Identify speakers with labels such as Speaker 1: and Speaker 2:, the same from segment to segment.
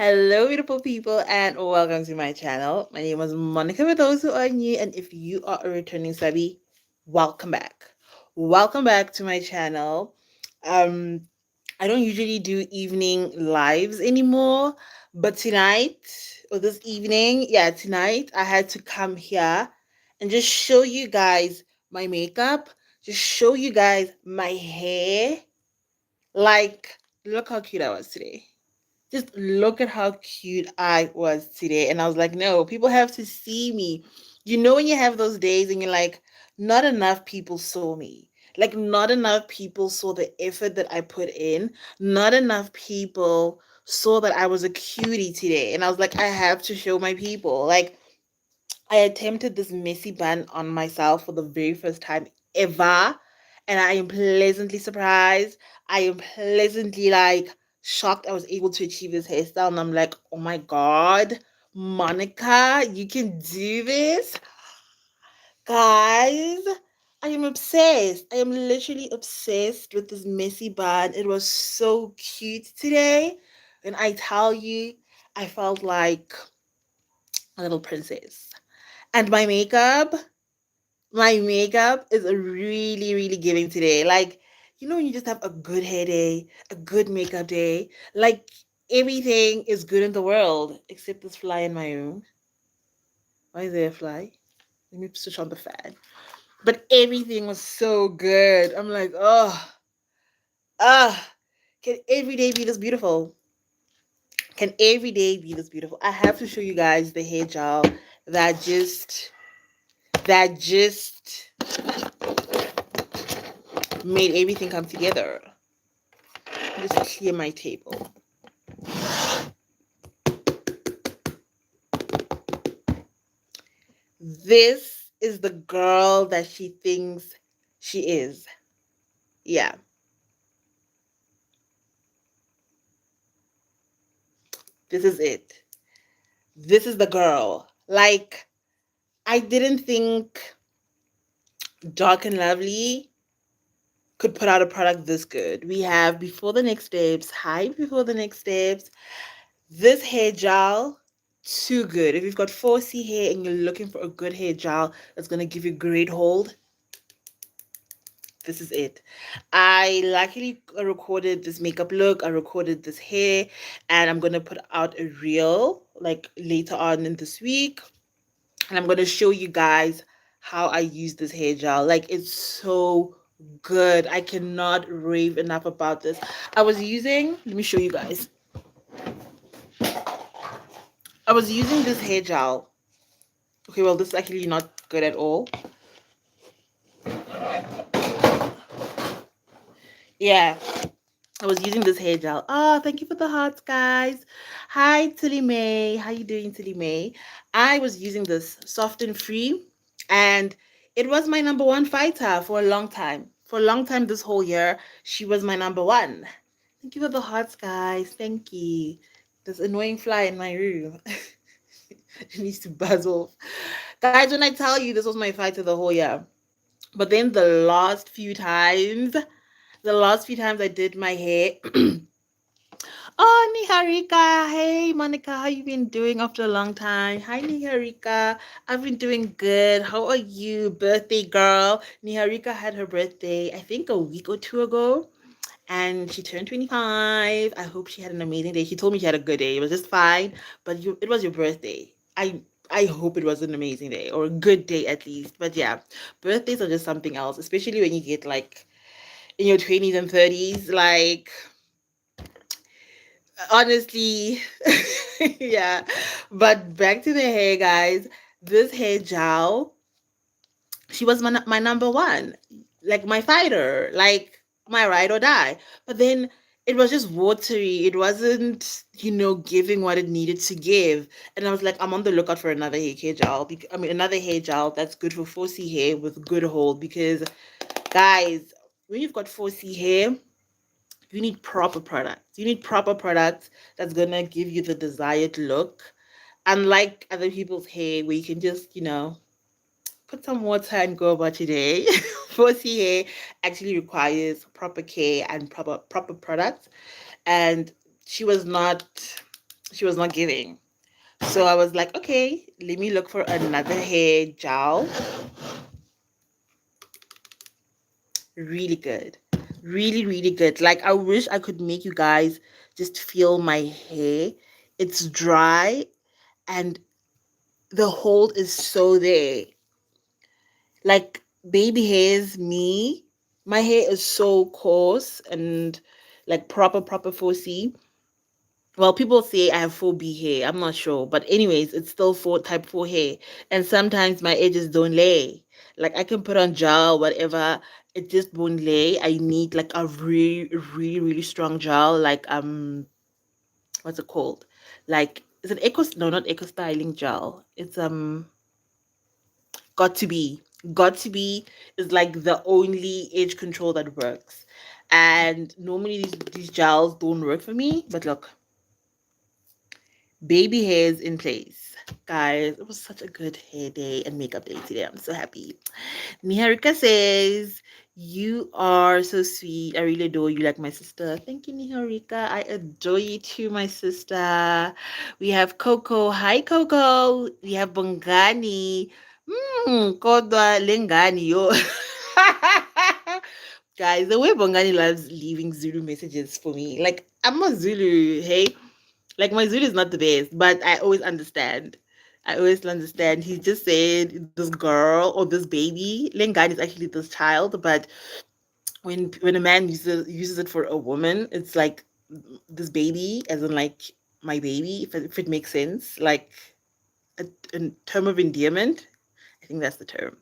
Speaker 1: Hello, beautiful people, and welcome to my channel. My name is Monica for those who are new, and if you are a returning subby, welcome back. Welcome back to my channel. Um, I don't usually do evening lives anymore, but tonight or this evening, yeah, tonight I had to come here and just show you guys my makeup, just show you guys my hair. Like, look how cute I was today. Just look at how cute I was today. And I was like, no, people have to see me. You know, when you have those days and you're like, not enough people saw me. Like, not enough people saw the effort that I put in. Not enough people saw that I was a cutie today. And I was like, I have to show my people. Like, I attempted this messy bun on myself for the very first time ever, and I am pleasantly surprised. I am pleasantly like shocked I was able to achieve this hairstyle, and I'm like, oh my god, Monica, you can do this, guys. I am obsessed. I am literally obsessed with this messy bun. It was so cute today, and I tell you, I felt like a little princess. And my makeup is really, really giving today. Like, when you just have a good hair day, a good makeup day, like everything is good in the world except this fly in my room. Why is there a fly? Let me switch on the fan. But everything was so good. I'm like, oh, ah, can every day be this beautiful? Can every day be this beautiful? I have to show you guys the hair gel that just that just made everything come together. Just clear my table. This is the girl that she thinks she is. Yeah, this is it. This is the girl. Like, I didn't think Dark and Lovely could put out a product this good. We have Before the Next Steps, Hi Before the Next Steps. This hair gel, too good. If you've got 4C hair and you're looking for a good hair gel that's going to give you great hold, this is it. I luckily recorded this makeup look, I recorded this hair, and I'm gonna put out a reel like later on in this week. And I'm gonna show you guys how I use this hair gel. Like, it's so good. I cannot rave enough about this. Let me show you guys. I was using this hair gel. Okay, well, this is actually not good at all. Yeah, I was using this hair gel. Oh, thank you for the hearts, guys. Hi, Tilly May. How you doing, Tilly May? I was using this Soft and Free, and it was my number one fighter for a long time. For a long time this whole year, she was my number one. Thank you for the hearts, guys. Thank you. This annoying fly in my room. It needs to buzz off. Guys, when I tell you this was my fighter the whole year, but then the last few times I did my hair, oh, Niharika. Hey, Monica. How you been doing after a long time? Hi, Niharika. I've been doing good. How are you, birthday girl? Niharika had her birthday, I think, a week or two ago, and she turned 25. I hope she had an amazing day. She told me she had a good day. It was just fine, but it was your birthday. I hope it was an amazing day or a good day at least. But yeah, birthdays are just something else, especially when you get like in your 20s and 30s. Like, honestly, yeah. But back to the hair, guys. This hair gel, she was my number one, like my fighter, like my ride or die. But then it was just watery. It wasn't, giving what it needed to give. And I was like, I'm on the lookout for another hair gel. Another hair gel that's good for 4C hair with good hold. Because, guys, when you've got 4C hair, you need proper products. You need proper products that's gonna give you the desired look. Unlike other people's hair where you can just, put some water and go about your day. 4C hair actually requires proper care and proper products. And she was not She was not giving. So I was like, okay, let me look for another hair gel. Really good. Really, really good. Like, I wish I could make you guys just feel my hair. It's dry and the hold is so there. Like, baby hairs, me, my hair is so coarse and like proper 4C. Well, people say I have 4B hair. I'm not sure. But anyways, it's still 4 hair. And sometimes my edges don't lay. Like I can put on gel, whatever. It just won't lay. I need like a really strong gel. Like what's it called? Like is it eco no not eco styling gel. It's got to be. Got to be is like the only edge control that works. And normally these gels don't work for me. But look, baby hairs in place. Guys, it was such a good hair day and makeup day today. I'm so happy. Niharika says, you are so sweet. I really adore you like my sister. Thank you, Niharika. I adore you too, my sister. We have Coco. Hi, Coco. We have Bongani. Kodwa Lengani, yo. Guys, the way Bongani loves leaving Zulu messages for me. Like, I'm a Zulu, hey? Like my Zulu is not the best, but I always understand. I always understand. He just said this girl or this baby. Lengani is actually this child, but when a man uses it for a woman, it's like this baby, as in like my baby, if it makes sense, like a term of endearment. I think that's the term.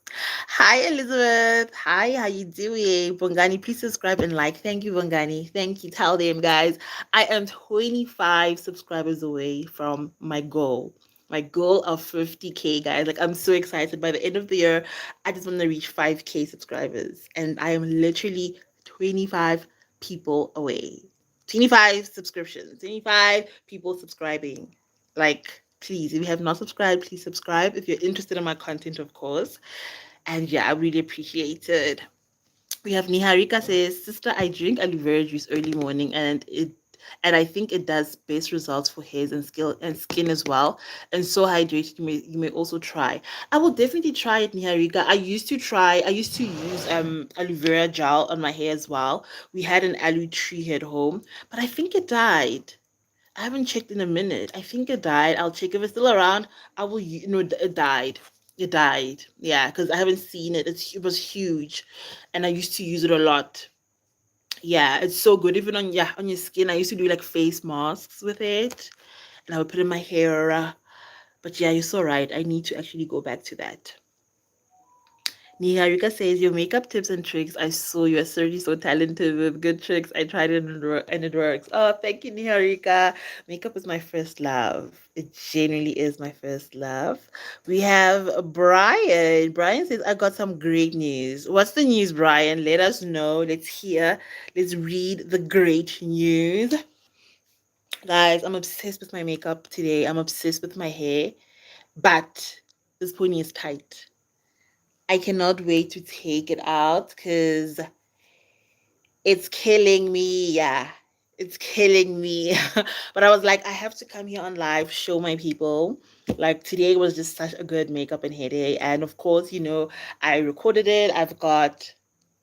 Speaker 1: Hi, Elizabeth. Hi, how you doing? Bongani, please subscribe and like. Thank you, Bongani. Thank you. Tell them, guys. I am 25 subscribers away from my goal. My goal of 50K, guys. Like, I'm so excited. By the end of the year, I just want to reach 5K subscribers. And I am literally 25 people away. 25 subscriptions. 25 people subscribing. Like, please, if you have not subscribed, please subscribe. If you're interested in my content, of course. And yeah, I really appreciate it. We have Niharika says, sister, I drink aloe vera juice early morning and I think it does best results for hairs and skin as well. And so hydrated, you may also try. I will definitely try it, Niharika. I used to use aloe vera gel on my hair as well. We had an aloe tree at home, but I think it died. I haven't checked in a minute. I think it died. I'll check if it's still around. I will. No, it died. It died. Yeah, because I haven't seen it. It was huge, and I used to use it a lot. Yeah, it's so good. Even on your skin. I used to do like face masks with it, and I would put it in my hair. But yeah, you're so right. I need to actually go back to that. Niharika says, your makeup tips and tricks. I saw you are certainly so talented with good tricks. I tried it and it works. Oh, thank you, Niharika. Makeup is my first love. It genuinely is my first love. We have Brian. Brian says, I got some great news. What's the news, Brian? Let us know. Let's hear. Let's read the great news. Guys, I'm obsessed with my makeup today. I'm obsessed with my hair. But this pony is tight. I cannot wait to take it out because it's killing me. Yeah, it's killing me. But I was like, I have to come here on live, show my people. Like today was just such a good makeup and hair day. And of course, I recorded it. I've got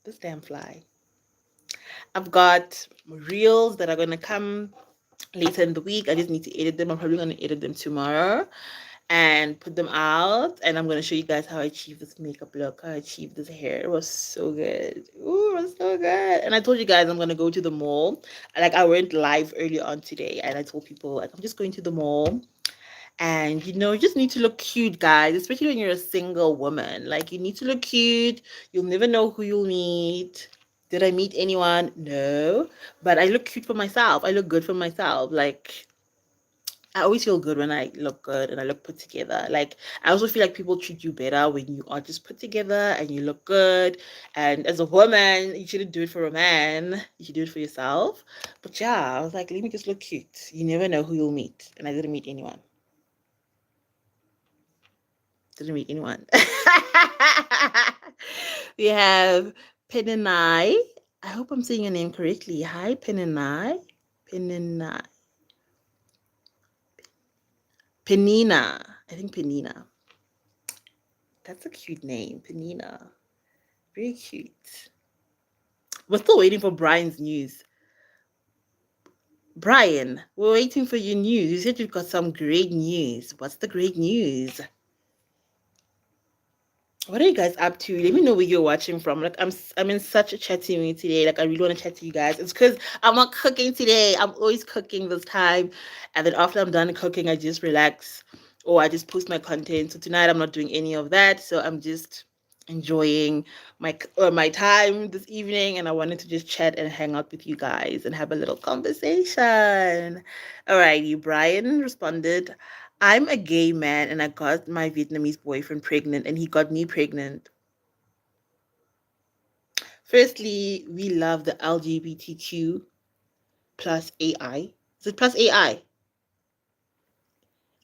Speaker 1: this damn fly. I've got reels that are going to come later in the week. I just need to edit them. I'm probably going to edit them tomorrow and put them out. And I'm going to show you guys how I achieved this makeup look, how I achieved this hair. It was so good. Ooh, it was so good. And I told you guys I'm going to go to the mall. Like, I went live earlier on today and I told people, like, I'm just going to the mall. And, you just need to look cute, guys, especially when you're a single woman. Like, you need to look cute. You'll never know who you'll meet. Did I meet anyone? No. But I look cute for myself. I look good for myself. Like, I always feel good when I look good and I look put together. Like, I also feel like people treat you better when you are just put together and you look good. And as a woman, you shouldn't do it for a man. You should do it for yourself. But yeah, I was like, let me just look cute. You never know who you'll meet. And I didn't meet anyone. Didn't meet anyone. We have Penenai. I hope I'm saying your name correctly. Hi, Penenai. Penenai. Penina. I think Penina. That's a cute name, Penina. Very cute. We're still waiting for Brian's news. Brian, we're waiting for your news. You said you've got some great news. What's the great news? What are you guys up to? Let me know where you're watching from. Like I'm in such a chatty mood today. Like I really want to chat to you guys. It's because I'm not cooking today. I'm always cooking this time, and then after I'm done cooking, I just relax or I just post my content. So tonight I'm not doing any of that. So I'm just enjoying my time this evening, and I wanted to just chat and hang out with you guys and have a little conversation. Alrighty, Brian responded. I'm a gay man and I got my Vietnamese boyfriend pregnant and he got me pregnant. Firstly, we love the LGBTQ plus AI. Is it plus AI?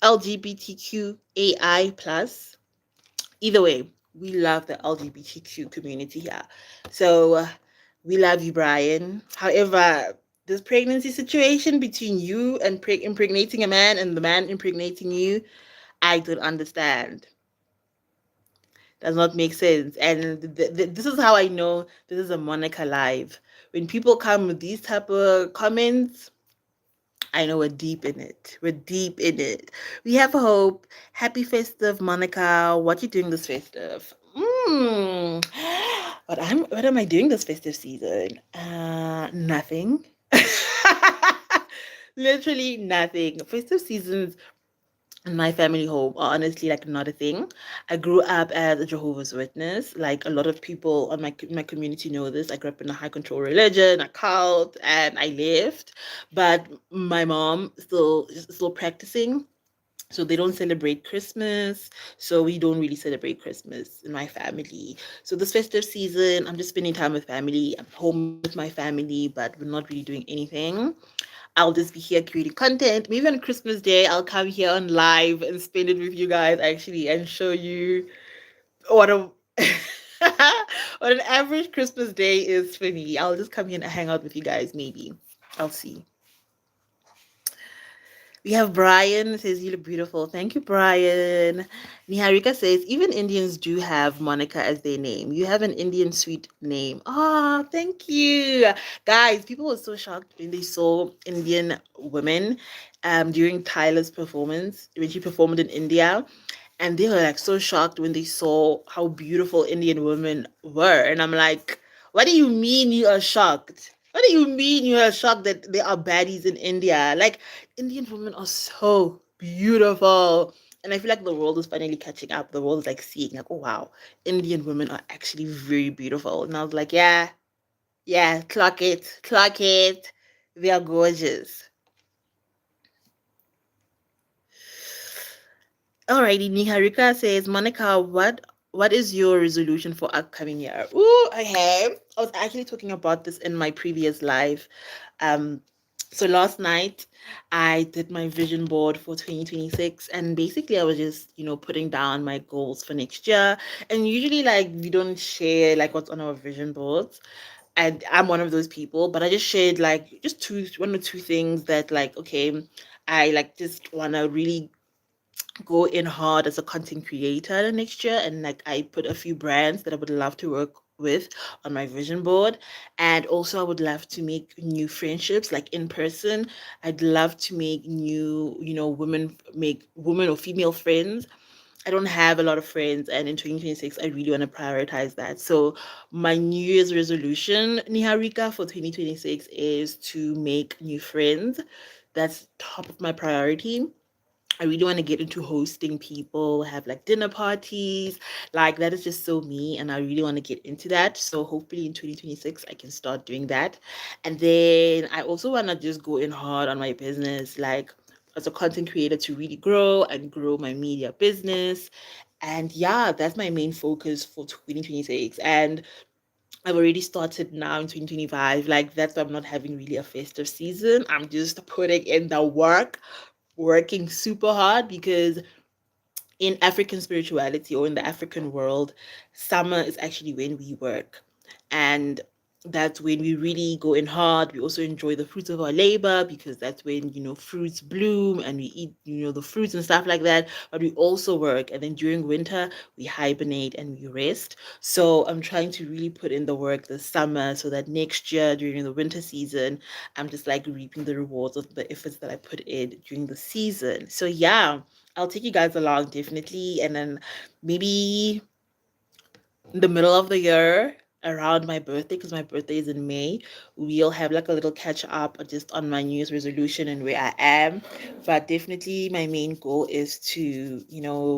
Speaker 1: LGBTQ AI plus. Either way, we love the LGBTQ community here. So we love you, Brian. However, this pregnancy situation between you and impregnating a man and the man impregnating you, I don't understand. Does not make sense. And this is how I know this is a Monica live. When people come with these type of comments, I know we're deep in it. We're deep in it. We have hope. Happy festive, Monica. What you doing this festive? What am I doing this festive season? Nothing. Literally nothing. Festive seasons in my family home are honestly like not a thing. I grew up as a Jehovah's Witness. Like a lot of people on my community know this. I grew up in a high control religion, a cult, and I left. But my mom still is still practicing. So they don't celebrate Christmas. So we don't really celebrate Christmas in my family. So this festive season, I'm just spending time with family. I'm home with my family, but we're not really doing anything. I'll just be here creating content. Maybe on Christmas Day, I'll come here on live and spend it with you guys actually and show you what a what an average Christmas day is for me. I'll just come here and hang out with you guys maybe. I'll see. We have Brian says you look beautiful. Thank you, Brian. Niharika says even Indians do have Monica as their name. You have an Indian sweet name. Ah, thank you, guys. People were so shocked when they saw Indian women during Tyler's performance when she performed in India, and they were like so shocked when they saw how beautiful Indian women were. And I'm like, what do you mean you are shocked? What do you mean you are shocked that there are baddies in India? Like, Indian women are so beautiful. And I feel like the world is finally catching up. The world is like seeing, like, oh wow, Indian women are actually very beautiful. And I was like, yeah, yeah, clock it, clock it. They are gorgeous. Alrighty, Niharika says, Monica, what is your resolution for upcoming year? Ooh, okay. I was actually talking about this in my previous live. Um, so last night I did my vision board for 2026, and basically I was just, putting down my goals for next year. And usually like we don't share like what's on our vision boards. And I'm one of those people, but I just shared like just one or two things that like, okay, I like just wanna really go in hard as a content creator next year, and like I put a few brands that I would love to work with on my vision board. And also I would love to make new friendships like in person. I'd love to make new, women or female friends. I don't have a lot of friends, and in 2026 I really want to prioritize that. So my New Year's resolution, Niharika, for 2026 is to make new friends. That's top of my priority. I really want to get into hosting people, have like dinner parties. Like that is just so me, and I really want to get into that. So hopefully in 2026 I can start doing that. And then I also want to just go in hard on my business, like as a content creator, to really grow and grow my media business. And yeah, that's my main focus for 2026. And I've already started now in 2025. Like that's why I'm not having really a festive season. I'm just putting in the work, working super hard, because in African spirituality or in the African world, summer is actually when we work. And That's when we really go in hard. We also enjoy the fruits of our labor because that's when, fruits bloom and we eat, the fruits and stuff like that. But we also work. And then during winter, we hibernate and we rest. So I'm trying to really put in the work this summer so that next year during the winter season, I'm just like reaping the rewards of the efforts that I put in during the season. So yeah, I'll take you guys along definitely. And then maybe in the middle of the year around my birthday, because my birthday is in May, we'll have like a little catch up just on my New Year's resolution and where I am. But definitely my main goal is to,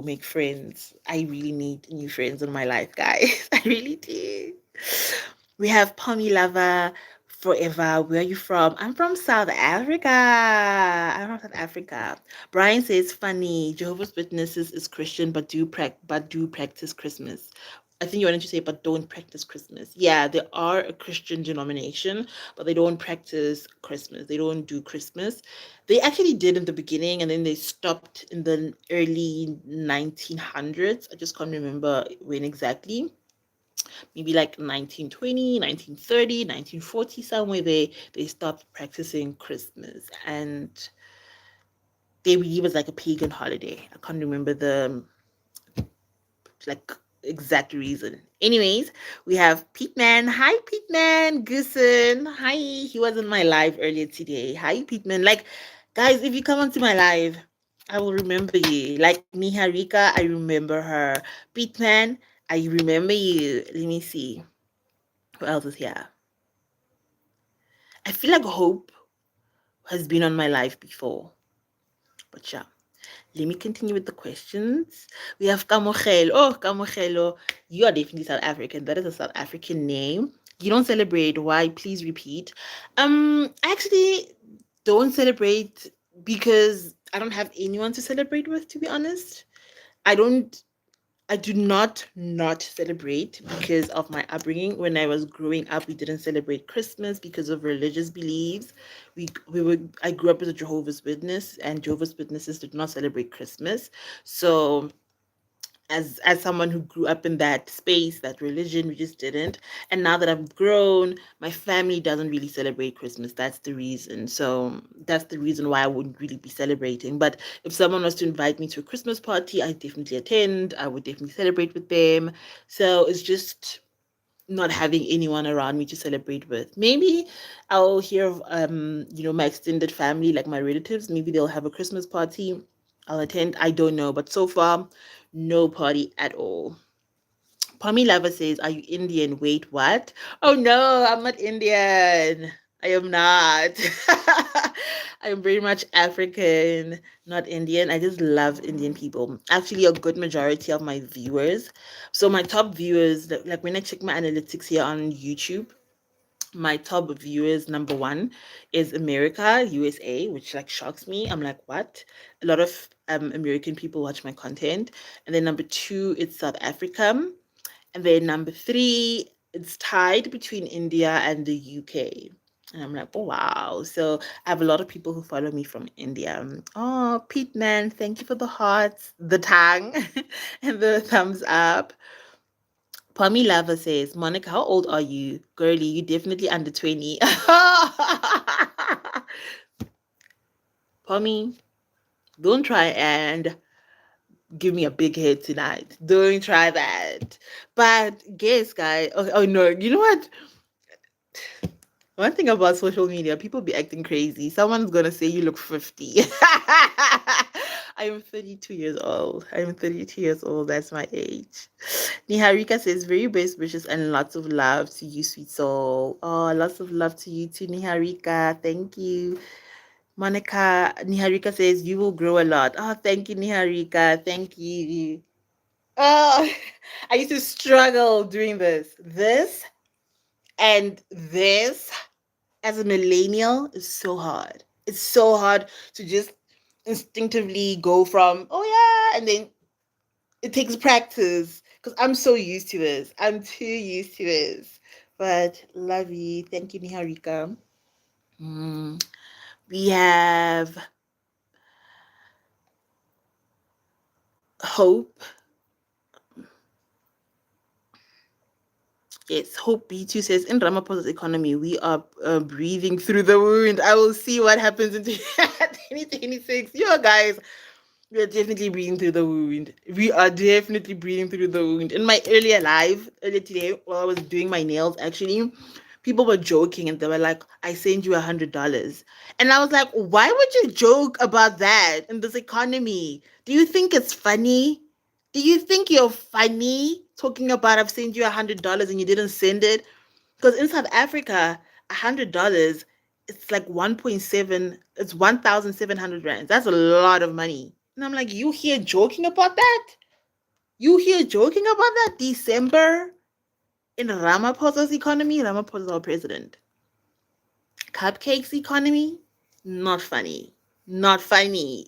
Speaker 1: make friends. I really need new friends in my life, guys. I really do. We have Pommy Lover Forever. Where are you from? I'm from South Africa. I'm from South Africa. Brian says funny. Jehovah's Witnesses is Christian but do practice Christmas. I think you wanted to say, but don't practice Christmas. Yeah, they are a Christian denomination, but they don't practice Christmas. They don't do Christmas. They actually did in the beginning, and then they stopped in the early 1900s. I just can't remember when exactly. Maybe like 1920, 1930, 1940, somewhere they stopped practicing Christmas, and they really was like a pagan holiday. I can't remember the like exact reason. Anyways, we have Pete Man. Hi, Pete Man. Goosen. Hi. He was in my live earlier today. Hi, Pete Man. Like, guys, if you come onto my live, I will remember you. Like Niharika, I remember her. Pete Man, I remember you. Let me see. Who else is here? I feel like Hope has been on my life before. But yeah. Let me continue with the questions. We have Kamochelo. Oh, Kamochelo, you are definitely South African. That is a South African name. You don't celebrate. Why? Please repeat. I actually don't celebrate because I don't have anyone to celebrate with, to be honest. I don't I do not celebrate because of my upbringing. When I was growing up, we didn't celebrate Christmas because of religious beliefs. I grew up as a Jehovah's Witness, and Jehovah's Witnesses did not celebrate Christmas. So as someone who grew up in that space, that religion, we just didn't. And now that I've grown, my family doesn't really celebrate Christmas. That's the reason. So that's the reason why I wouldn't really be celebrating. But if someone was to invite me to a Christmas party, I definitely attend. I would definitely celebrate with them. So it's just not having anyone around me to celebrate with. Maybe I'll hear of my extended family, like my relatives. Maybe they'll have a Christmas party. I'll attend. I don't know, but so far, no party at all. Pami Lava says, "Are you Indian? Wait, what? Oh no, I'm not Indian. I am not. I'm very much African, not Indian. I just love Indian people. Actually, a good majority of my viewers. So my top viewers, like when I check my analytics here on YouTube, my top viewers number one is America, USA, which like shocks me. I'm like, what? A lot of American people watch my content. And then number two, it's South Africa. And then number three, it's tied between India and the UK. And I'm like, oh wow. So I have a lot of people who follow me from India. Oh, Pete man, thank you for the hearts, the tongue, and the thumbs up. Pami Lava says, Monica, how old are you? Girly, you definitely under 20. Pami, don't try and give me a big head tonight. Don't try that. But guess, guys. Oh no, you know what? One thing about social media, people be acting crazy. Someone's gonna say you look 50. I am 32 years old. I'm 32 years old. That's my age. Niharika says, very best wishes and lots of love to you, sweet soul. Oh, lots of love to you too, Niharika. Thank you. Monica, Niharika says, you will grow a lot. Oh, thank you, Niharika. Thank you. Oh, I used to struggle doing this. This and this as a millennial is so hard. It's so hard to just instinctively go from, oh yeah, and then it takes practice because I'm so used to this. I'm too used to this. But love you. Thank you, Niharika. Mm, we have Hope. Yes, Hope B2 says in Ramaphosa's economy, we are breathing through the wound. I will see what happens in 2026. You guys, we are definitely breathing through the wound. We are definitely breathing through the wound. In my earlier live, earlier today, while I was doing my nails, actually, people were joking and they were like, I send you $100. And I was like, why would you joke about that in this economy? Do you think it's funny? Do you think you're funny talking about I've sent you $100 and you didn't send it? Because in South Africa, $100, it's like 1.7, it's 1,700 rands. That's a lot of money. And I'm like, you here joking about that? You here joking about that? December in Ramaphosa's economy? Ramaphosa's our president. Cupcakes economy? Not funny. Not funny.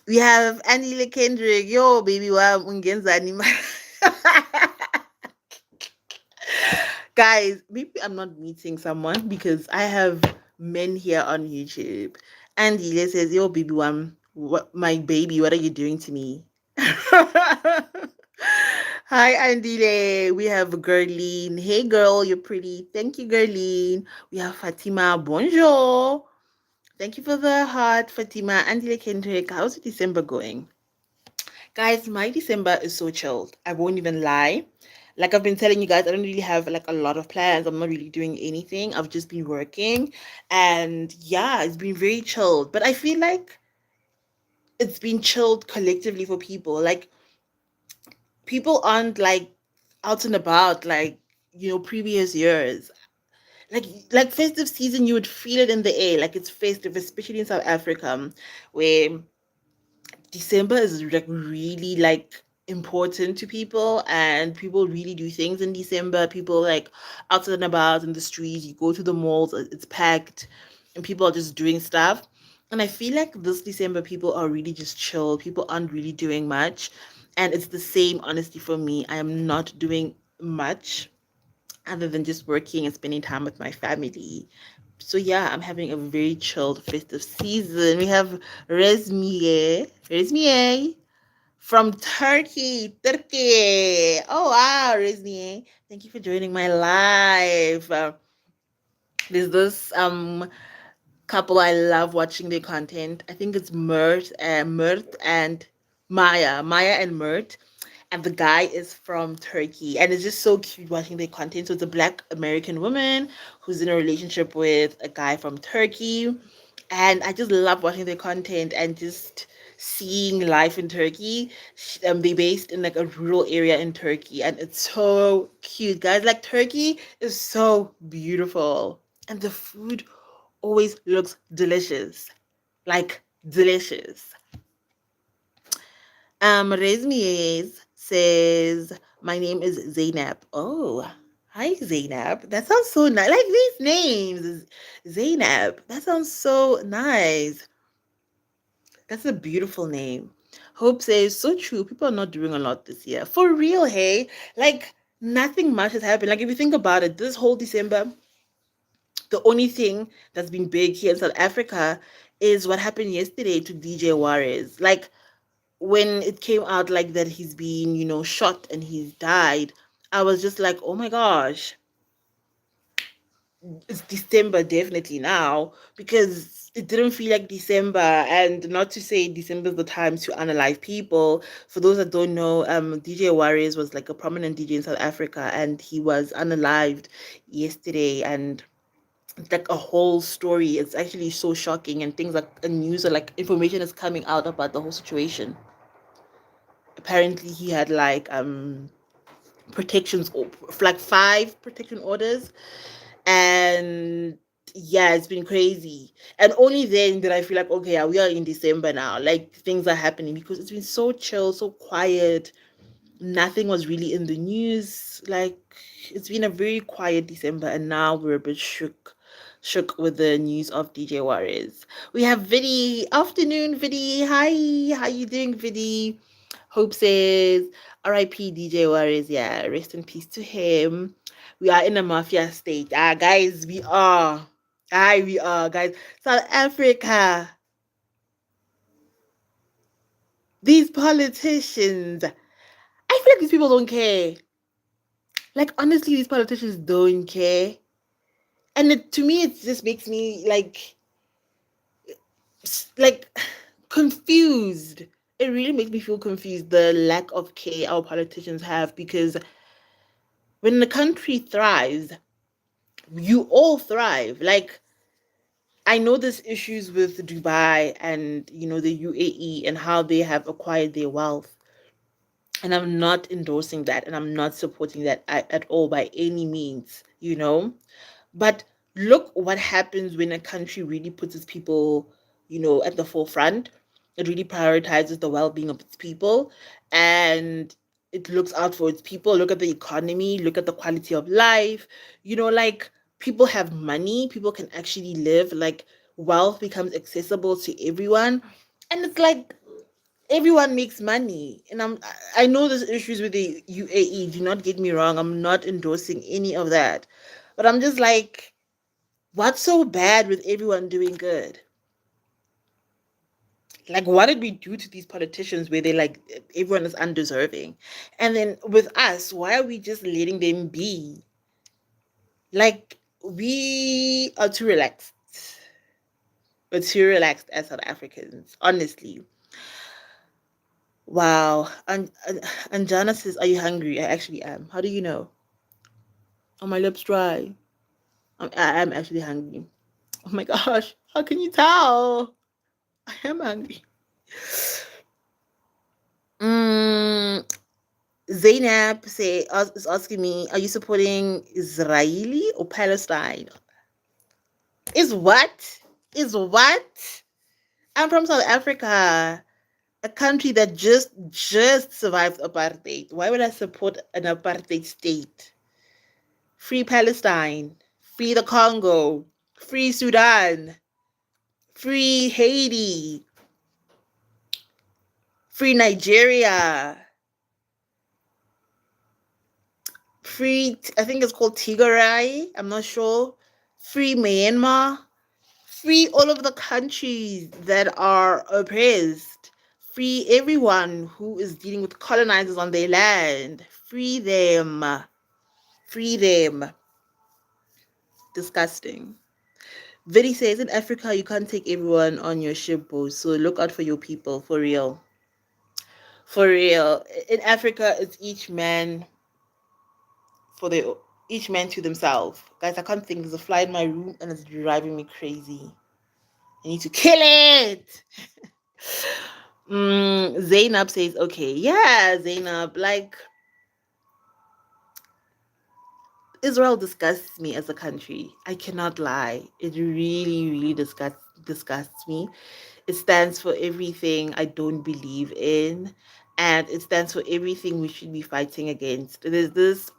Speaker 1: We have Annie Kendrick. Yo, baby, wow, ungenzani. Guys, maybe I'm not meeting someone because I have men here on YouTube. And Ile says, yo, baby, what, my baby, what are you doing to me? Hi, Andile. We have Gerline. Hey, girl, you're pretty. Thank you, Gerline. We have Fatima. Bonjour. Thank you for the heart, Fatima. Andile Kendrick. How's December going? Guys, my December is so chilled. I won't even lie. Like I've been telling you guys, I don't really have like a lot of plans. I'm not really doing anything. I've just been working. And yeah, it's been very chilled. But I feel like it's been chilled collectively for people. Like people aren't like out and about like, previous years. Like festive season, you would feel it in the air. Like it's festive, especially in South Africa, where December is like really like important to people and people really do things in December. People like out and about in the streets, you go to the malls, it's packed and people are just doing stuff. And I feel like this December people are really just chill. People aren't really doing much. And it's the same honestly for me. I am not doing much other than just working and spending time with my family. So yeah, I'm having a very chilled festive season. We have Resmie from Turkey. Oh wow, Resmie, thank you for joining my live. There's this couple I love watching their content. I think it's Mert and Maya and Mert, and the guy is from Turkey, and it's just so cute watching their content. So it's a Black American woman who's in a relationship with a guy from Turkey, and I just love watching their content and just seeing life in Turkey. They based in like a rural area in Turkey, and it's so cute, guys. Like Turkey is so beautiful, and the food always looks delicious, like delicious. Resmies says, my name is Zainab. Oh, hi, Zainab. That sounds so nice. Like these names. Zainab. That sounds so nice. That's a beautiful name. Hope says, so true. People are not doing a lot this year. For real, hey? Like, nothing much has happened. Like, if you think about it, this whole December, the only thing that's been big here in South Africa is what happened yesterday to DJ Juarez. Like, when it came out like that he's been, shot and he's died, I was just like, oh my gosh, it's December definitely now because it didn't feel like December. And not to say December is the time to unalive people. For those that don't know, DJ Warriors was like a prominent DJ in South Africa and he was unalived yesterday. And it's like a whole story. It's actually so shocking and things like news or like information is coming out about the whole situation. Apparently he had like protections, like 5 protection orders, and yeah, it's been crazy. And only then did I feel like, okay, yeah, we are in December now, like things are happening, because it's been so chill, so quiet. Nothing was really in the news. Like it's been a very quiet December, and now we're a bit shook with the news of DJ Juarez. We have Vidi. Afternoon, Vidi. Hi, how you doing, Vidi? Hope says R.I.P. DJ Juarez. Yeah, rest in peace to him. We are in a mafia state. Guys, we are. We are, guys. South Africa. These politicians. I feel like these people don't care. Like, honestly, these politicians don't care. And to me, it just makes me like confused. It really makes me feel confused, the lack of care our politicians have, because when the country thrives, you all thrive. Like, I know there's issues with Dubai and the UAE and how they have acquired their wealth, and I'm not endorsing that, and I'm not supporting that at all by any means. But look what happens when a country really puts its people at the forefront. It really prioritizes the well-being of its people, and it looks out for its people. Look at the economy, look at the quality of life. Like, people have money, people can actually live, like, wealth becomes accessible to everyone. And it's like everyone makes money. And I know there's issues with the UAE, do not get me wrong, I'm not endorsing any of that. But I'm just like, what's so bad with everyone doing good? Like, what did we do to these politicians where they like everyone is undeserving? And then with us, why are we just letting them be? Like, we are too relaxed. We're too relaxed as South Africans, honestly. Wow. And Jana says, "Are you hungry?" I actually am. How do you know? Oh, my lips dry. I am actually hungry. Oh my gosh. How can you tell? I am hungry. Mm, is asking me, are you supporting Israeli or Palestine? Is what? Is what? I'm from South Africa, a country that just survived apartheid. Why would I support an apartheid state? Free Palestine, free the Congo, free Sudan, free Haiti, free Nigeria, free, I think it's called Tigray, I'm not sure, free Myanmar, free all of the countries that are oppressed, free everyone who is dealing with colonizers on their land, free them, free them. Disgusting. Vidi says, in Africa, you can't take everyone on your ship, bro. So look out for your people, for real. For real. In Africa, it's for the each man to themselves. Guys, I can't think. There's a fly in my room and it's driving me crazy. I need to kill it. Zainab says, okay, yeah, Zainab, like, Israel disgusts me as a country. I cannot lie. It really, really disgusts me. It stands for everything I don't believe in, and it stands for everything we should be fighting against. There's this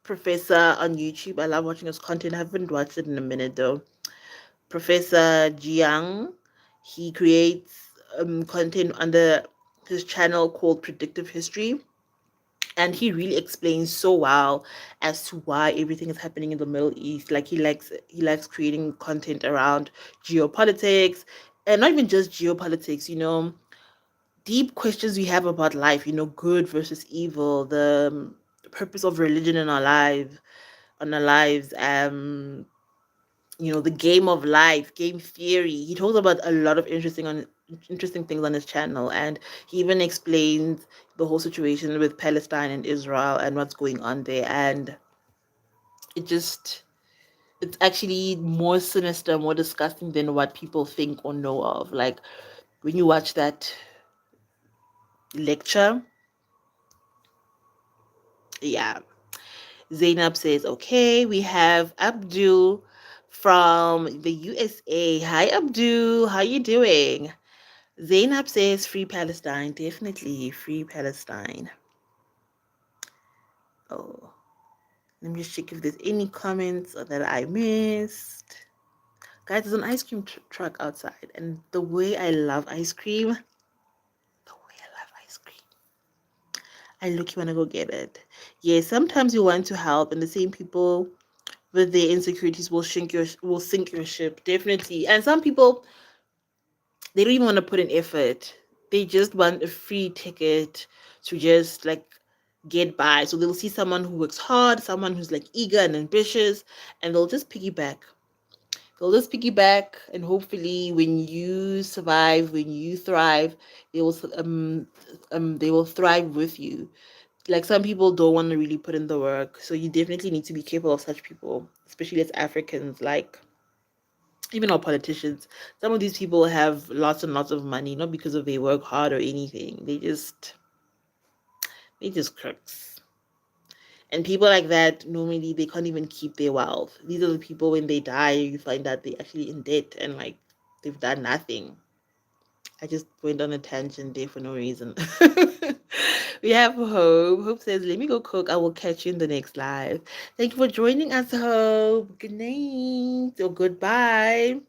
Speaker 1: professor on YouTube. I love watching his content. I haven't watched it in a minute though. Professor Jiang. He creates content under his channel called Predictive History, and he really explains so well as to why everything is happening in the Middle East. Like, he likes creating content around geopolitics, and not even just geopolitics, deep questions we have about life, good versus evil, the purpose of religion in our lives, the game of life, game theory. He talks about a lot of interesting things on his channel, and he even explains the whole situation with Palestine and Israel and what's going on there. And it's actually more sinister, more disgusting than what people think or know of. Like, when you watch that lecture, yeah. Zainab says, okay, we have Abdul from the USA. Hi, Abdul. How you doing? Zainab says, free Palestine. Definitely free Palestine. Oh, let me just check if there's any comments that I missed. Guys, there's an ice cream truck outside. And the way I love ice cream, I look, you want to go get it. Yeah, sometimes you want to help, and the same people with their insecurities will sink your ship, definitely. And some people, they don't even want to put in effort. They just want a free ticket to just like get by. So they'll see someone who works hard, someone who's like eager and ambitious, and they'll just piggyback. They'll just piggyback, and hopefully, when you survive, when you thrive, they will they will thrive with you. Like some people don't want to really put in the work, so you definitely need to be careful of such people, especially as Africans. Like even our politicians, some of these people have lots and lots of money, not because of they work hard or anything. They just crooks. And people like that, normally they can't even keep their wealth. These are the people, when they die, you find that they actually in debt and like they've done nothing. I just went on a tangent there for no reason. We have Hope. Hope says, let me go cook. I will catch you in the next live. Thank you for joining us, Hope. Good night or goodbye.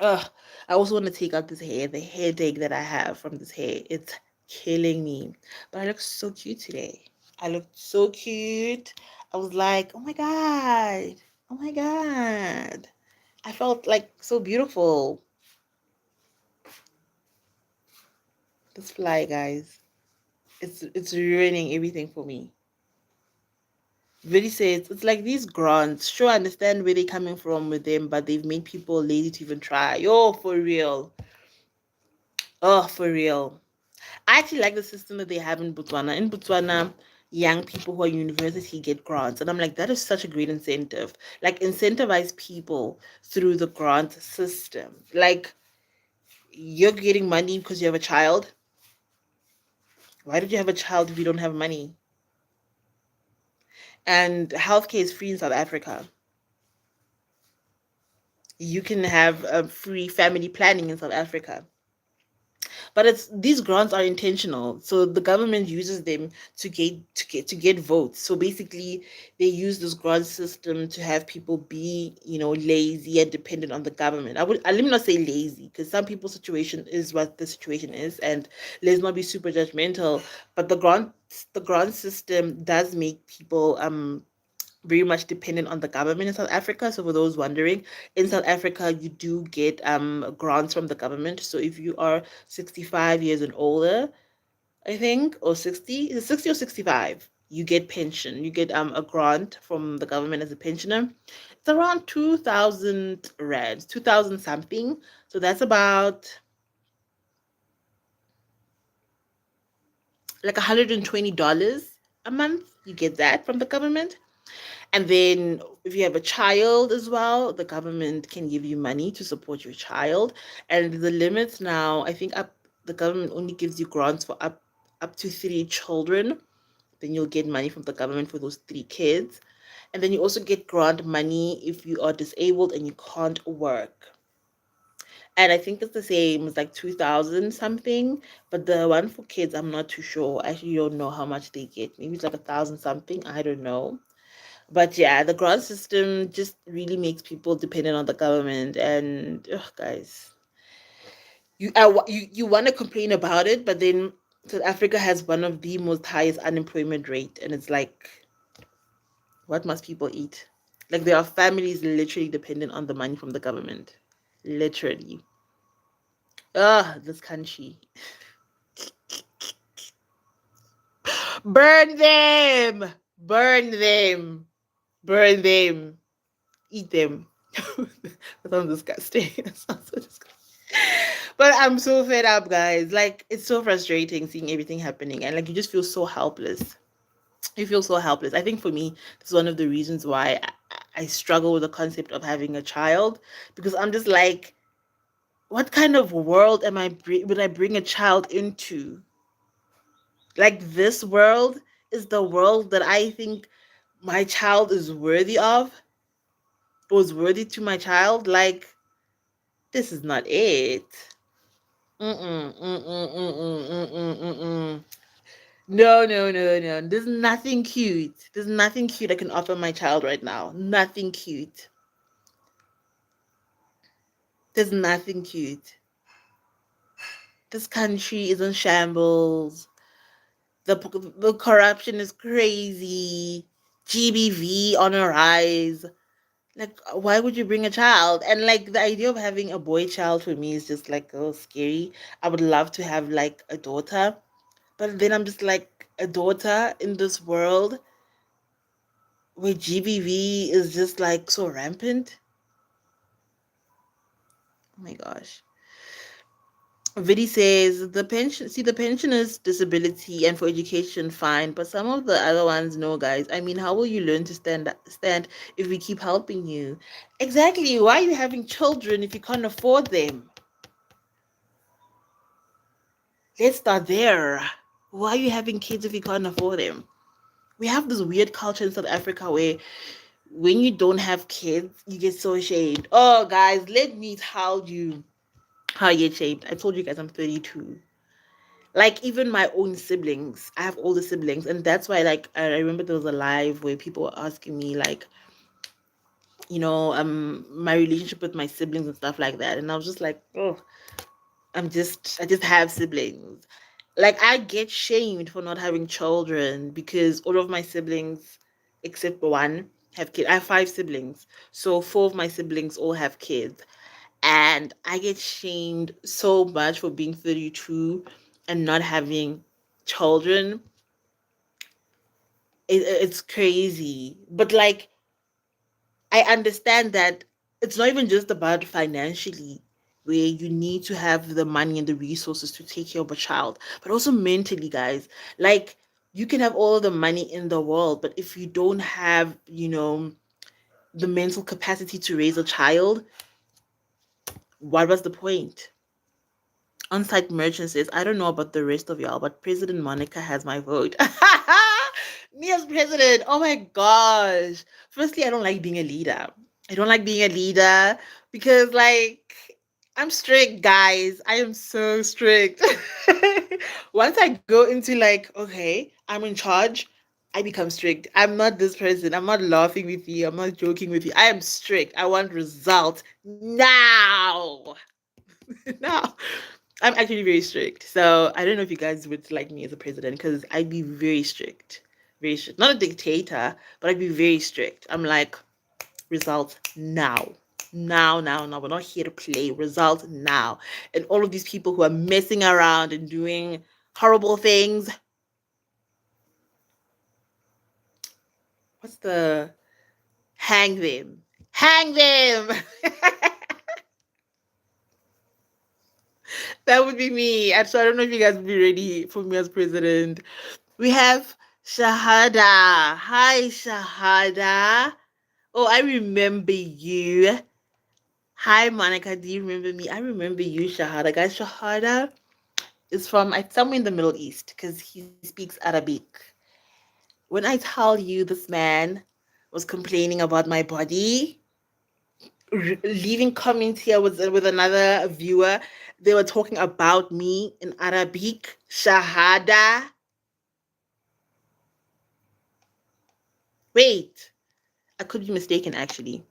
Speaker 1: Ugh, I also want to take out this hair, the headache that I have from this hair. It's killing me. But I look so cute today. I looked so cute. I was like, oh my God. Oh my God. I felt like so beautiful. This fly, guys. It's ruining everything for me. Really says it's like these grants. Sure, I understand where they're coming from with them, but they've made people lazy to even try. Oh, for real. Oh, for real. I actually like the system that they have in Botswana. In Botswana, young people who are university get grants. And I'm like, that is such a great incentive. Like, incentivize people through the grant system. Like, you're getting money because you have a child. Why did you have a child if you don't have money? And healthcare is free in South Africa. You can have a free family planning in South Africa. But it's these grants are intentional, so the government uses them to get votes. So basically they use this grant system to have people be, lazy and dependent on the government. Let me not say lazy, because some people's situation is what the situation is, and let's not be super judgmental. But the grant system does make people very much dependent on the government in South Africa. So for those wondering, in South Africa, you do get grants from the government. So if you are 65 years and older, I think, or 60, is it 60 or 65? You get pension. You get a grant from the government as a pensioner. It's around 2,000 rands, 2,000 something. So that's about like $120 a month. You get that from the government. And then if you have a child as well, the government can give you money to support your child. And the limits now, I think the government only gives you grants for up to 3 children. Then you'll get money from the government for those 3 kids. And then you also get grant money if you are disabled and you can't work. And I think it's the same, it's like 2,000 something. But the one for kids, I'm not too sure. I actually don't know how much they get. Maybe it's like 1,000 something. I don't know. But yeah, the grant system just really makes people dependent on the government. And ugh, guys, you want to complain about it, but then South Africa has one of the most highest unemployment rate, and it's like, what must people eat? Like there are families literally dependent on the money from the government, literally. This country, burn them, burn them, burn them, eat them. That sounds disgusting. That sounds so disgusting. But I'm so fed up, guys. Like, it's so frustrating seeing everything happening, and like you just feel so helpless. You feel so helpless. I think for me, this is one of the reasons why I struggle with the concept of having a child, because I'm just like, what kind of world would I bring a child into? Like, this world is the world that I think my child is worthy of, was worthy to my child. Like, this is not it. Mm-mm, mm-mm, mm-mm, mm-mm, mm-mm. No, no, no, no. There's nothing cute. There's nothing cute I can offer my child right now. Nothing cute. There's nothing cute. This country is in shambles. The corruption is crazy. GBV on a rise. Like, why would you bring a child? And like the idea of having a boy child for me is just like, oh, scary. I would love to have like a daughter. But then I'm just like, a daughter in this world where GBV is just like so rampant. Oh my gosh. Vidi says the pensioners disability and for education fine, but some of the other ones no, guys. I mean, how will you learn to stand if we keep helping you? Exactly. Why are you having children if you can't afford them? Let's start there. Why are you having kids if you can't afford them? We have this weird culture in South Africa where when you don't have kids, you get so ashamed. Oh, guys, let me tell you how I get shamed. I told you guys I'm 32. Like, even my own siblings, I have older siblings, and that's why, like, I remember there was a live where people were asking me, like, my relationship with my siblings and stuff like that, and I was just like, oh, I just have siblings. Like, I get shamed for not having children because all of my siblings, except one, have kids. I have five siblings, so four of my siblings all have kids, and I get shamed so much for being 32 and not having children. It's crazy. But like, I understand that it's not even just about financially, where you need to have the money and the resources to take care of a child, but also mentally, guys. Like, you can have all the money in the world, but if you don't have, the mental capacity to raise a child, what was the point? On-site merchant says, I don't know about the rest of y'all, but President Monica has my vote. Me as president. Oh my gosh. Firstly, I don't like being a leader. I don't like being a leader because, like, I'm strict, guys. I am so strict. Once I go into, like, okay, I'm in charge, I become strict. I'm not this person. I'm not laughing with you. I'm not joking with you. I am strict. I want results now. Now. I'm actually very strict. So I don't know if you guys would like me as a president because I'd be very strict. Very strict. Not a dictator, but I'd be very strict. I'm like, results now. Now, now, now. We're not here to play. Results now. And all of these people who are messing around and doing horrible things. What's the hang them? Hang them! That would be me. And so I don't know if you guys would be ready for me as president. We have Shahada. Hi, Shahada. Oh, I remember you. Hi, Monica. Do you remember me? I remember you, Shahada. Guys, Shahada is from somewhere in the Middle East because he speaks Arabic. When I tell you this man was complaining about my body, leaving comments here with another viewer, they were talking about me in Arabic. Shahada. Wait, I could be mistaken actually.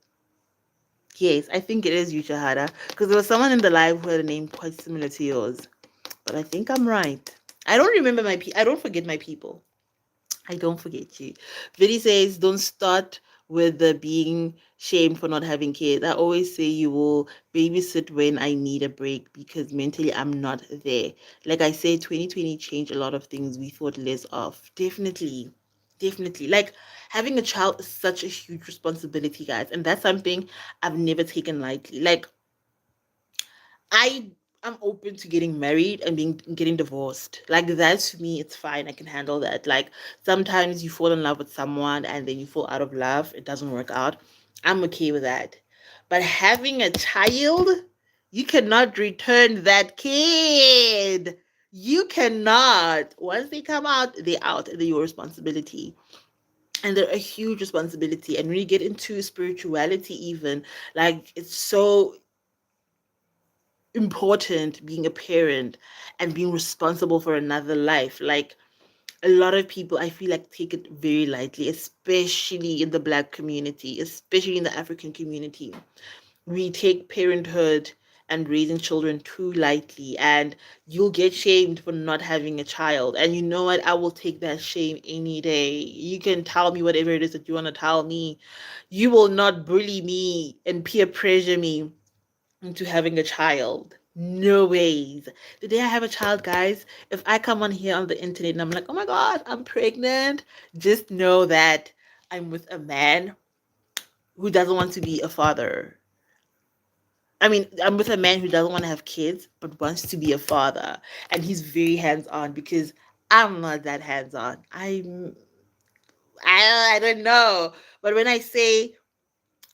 Speaker 1: Yes, I think it is you, Shahada, because there was someone in the live who had a name quite similar to yours. But I think I'm right. I don't remember I don't forget my people. I don't forget you. Vidi says, don't start with the being shamed for not having kids. I always say you will babysit when I need a break because mentally I'm not there. Like I said, 2020 changed a lot of things we thought less of. Definitely. Definitely. Like, having a child is such a huge responsibility, guys. And that's something I've never taken lightly. Like, I am open to getting married and getting divorced. Like, that to me, it's fine. I can handle that. Like, sometimes you fall in love with someone and then you fall out of love. It doesn't work out. I'm okay with that. But having a child, you cannot return that kid. You cannot. Once they come out, they're out. They're your responsibility. And they're a huge responsibility. And when you get into spirituality, even, like, it's so important being a parent and being responsible for another life. Like, a lot of people, I feel like, take it very lightly, especially in the Black community, especially in the African community. We take parenthood and raising children too lightly, and you'll get shamed for not having a child. And you know what? I will take that shame any day. You can tell me whatever it is that you want to tell me. You will not bully me and peer pressure me into having a child. No ways. The day I have a child, guys, if I come on here on the internet and I'm like, oh my God, I'm pregnant, just know that I'm with a man who doesn't want to be a father. I mean, I'm with a man who doesn't want to have kids, but wants to be a father. And he's very hands on because I'm not that hands on. I don't know. But when I say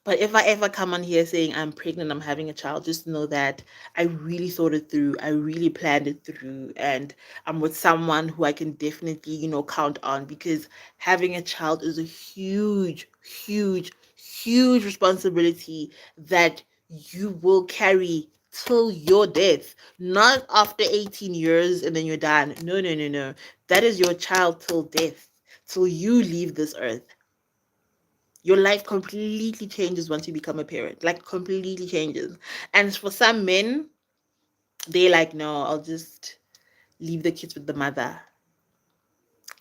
Speaker 1: But if I ever come on here saying I'm pregnant, I'm having a child, just know that I really thought it through. I really planned it through. And I'm with someone who I can definitely, count on because having a child is a huge, huge, huge responsibility that you will carry till your death. Not after 18 years and then you're done. No, no, no, no. That is your child till death, till you leave this earth. Your life completely changes once you become a parent, like completely changes. And for some men, they like, no, I'll just leave the kids with the mother.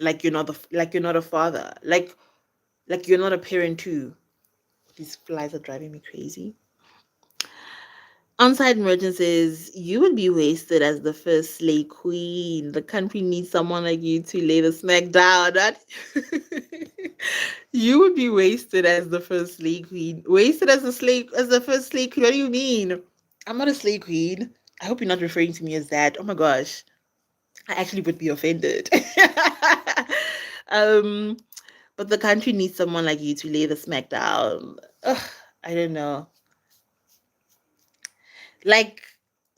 Speaker 1: Like you're not a father, like you're not a parent too. These flies are driving me crazy. On-site merchant says you would be wasted as the first slay queen. The country needs someone like you to lay the smack down. You would be wasted as the first slay queen. Wasted as the first slay queen. What do you mean? I'm not a slay queen. I hope you're not referring to me as that. Oh my gosh. I actually would be offended. um, but the country needs someone like you to lay the smack down. Ugh, I don't know. Like,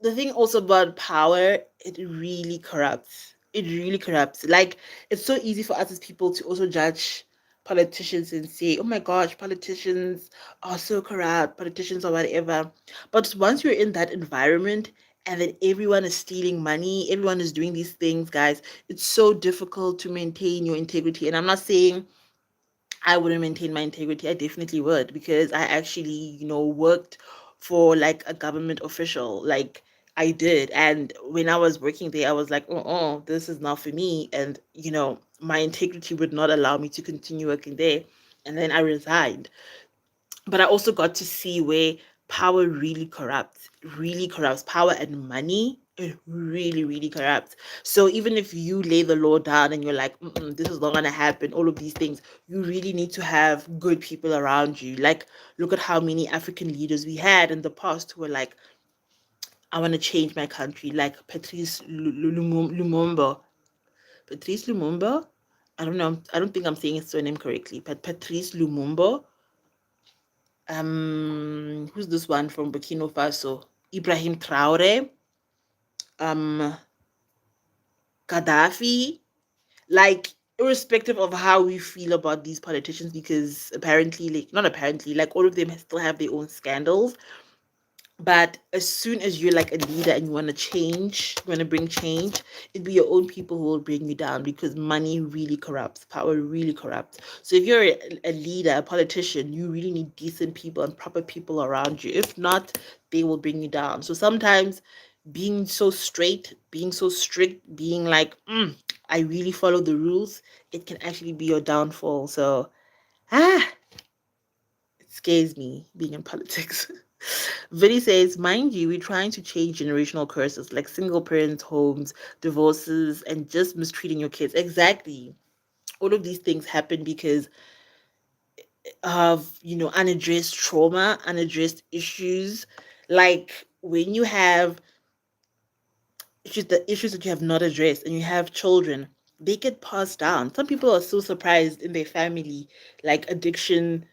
Speaker 1: the thing also about power, it really corrupts. It really corrupts. Like, it's so easy for us as people to also judge politicians and say, oh my gosh, politicians are so corrupt, politicians or whatever. But once you're in that environment and then everyone is stealing money, everyone is doing these things, guys, it's so difficult to maintain your integrity. And I'm not saying I wouldn't maintain my integrity. I definitely would because I actually, worked for like a government official. Like I did. And when I was working there, I was like, oh, this is not for me. And, my integrity would not allow me to continue working there. And then I resigned. But I also got to see where power really corrupts power and money. It really, really corrupts. So even if you lay the law down and you're like, this is not gonna happen, all of these things, you really need to have good people around you. Like, look at how many African leaders we had in the past who were like, I want to change my country, like Lumumba. Patrice Lumumba. I don't know. I don't think I'm saying his surname correctly, but Patrice Lumumba. Who's this one from Burkina Faso? Ibrahim Traore, um, Gaddafi. Like, irrespective of how we feel about these politicians, because apparently, like, not apparently, like, all of them still have their own scandals. But as soon as you're like a leader and you want to change, you want to bring change, it'd be your own people who will bring you down because money really corrupts, power really corrupts. So if you're a leader, a politician, you really need decent people and proper people around you. If not, they will bring you down. So sometimes being so straight, being so strict, being like, I really follow the rules, it can actually be your downfall. So, ah, it scares me being in politics. Vidi says, mind you, we're trying to change generational curses like single parent homes, divorces, and just mistreating your kids. Exactly. All of these things happen because of, unaddressed trauma, unaddressed issues. Like when you have issues that you have not addressed and you have children, they get passed down. Some people are so surprised in their family, like addiction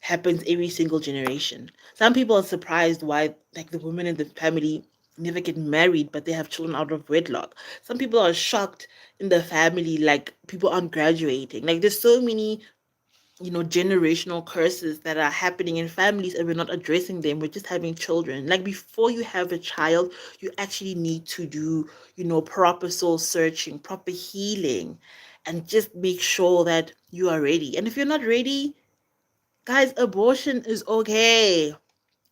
Speaker 1: happens every single generation. Some people are surprised why, like, the women in the family never get married, but they have children out of wedlock. Some people are shocked in the family, like, people aren't graduating. Like, there's so many, generational curses that are happening in families and we're not addressing them. We're just having children. Like, before you have a child, you actually need to do, proper soul searching, proper healing, and just make sure that you are ready. And if you're not ready, guys, abortion is okay.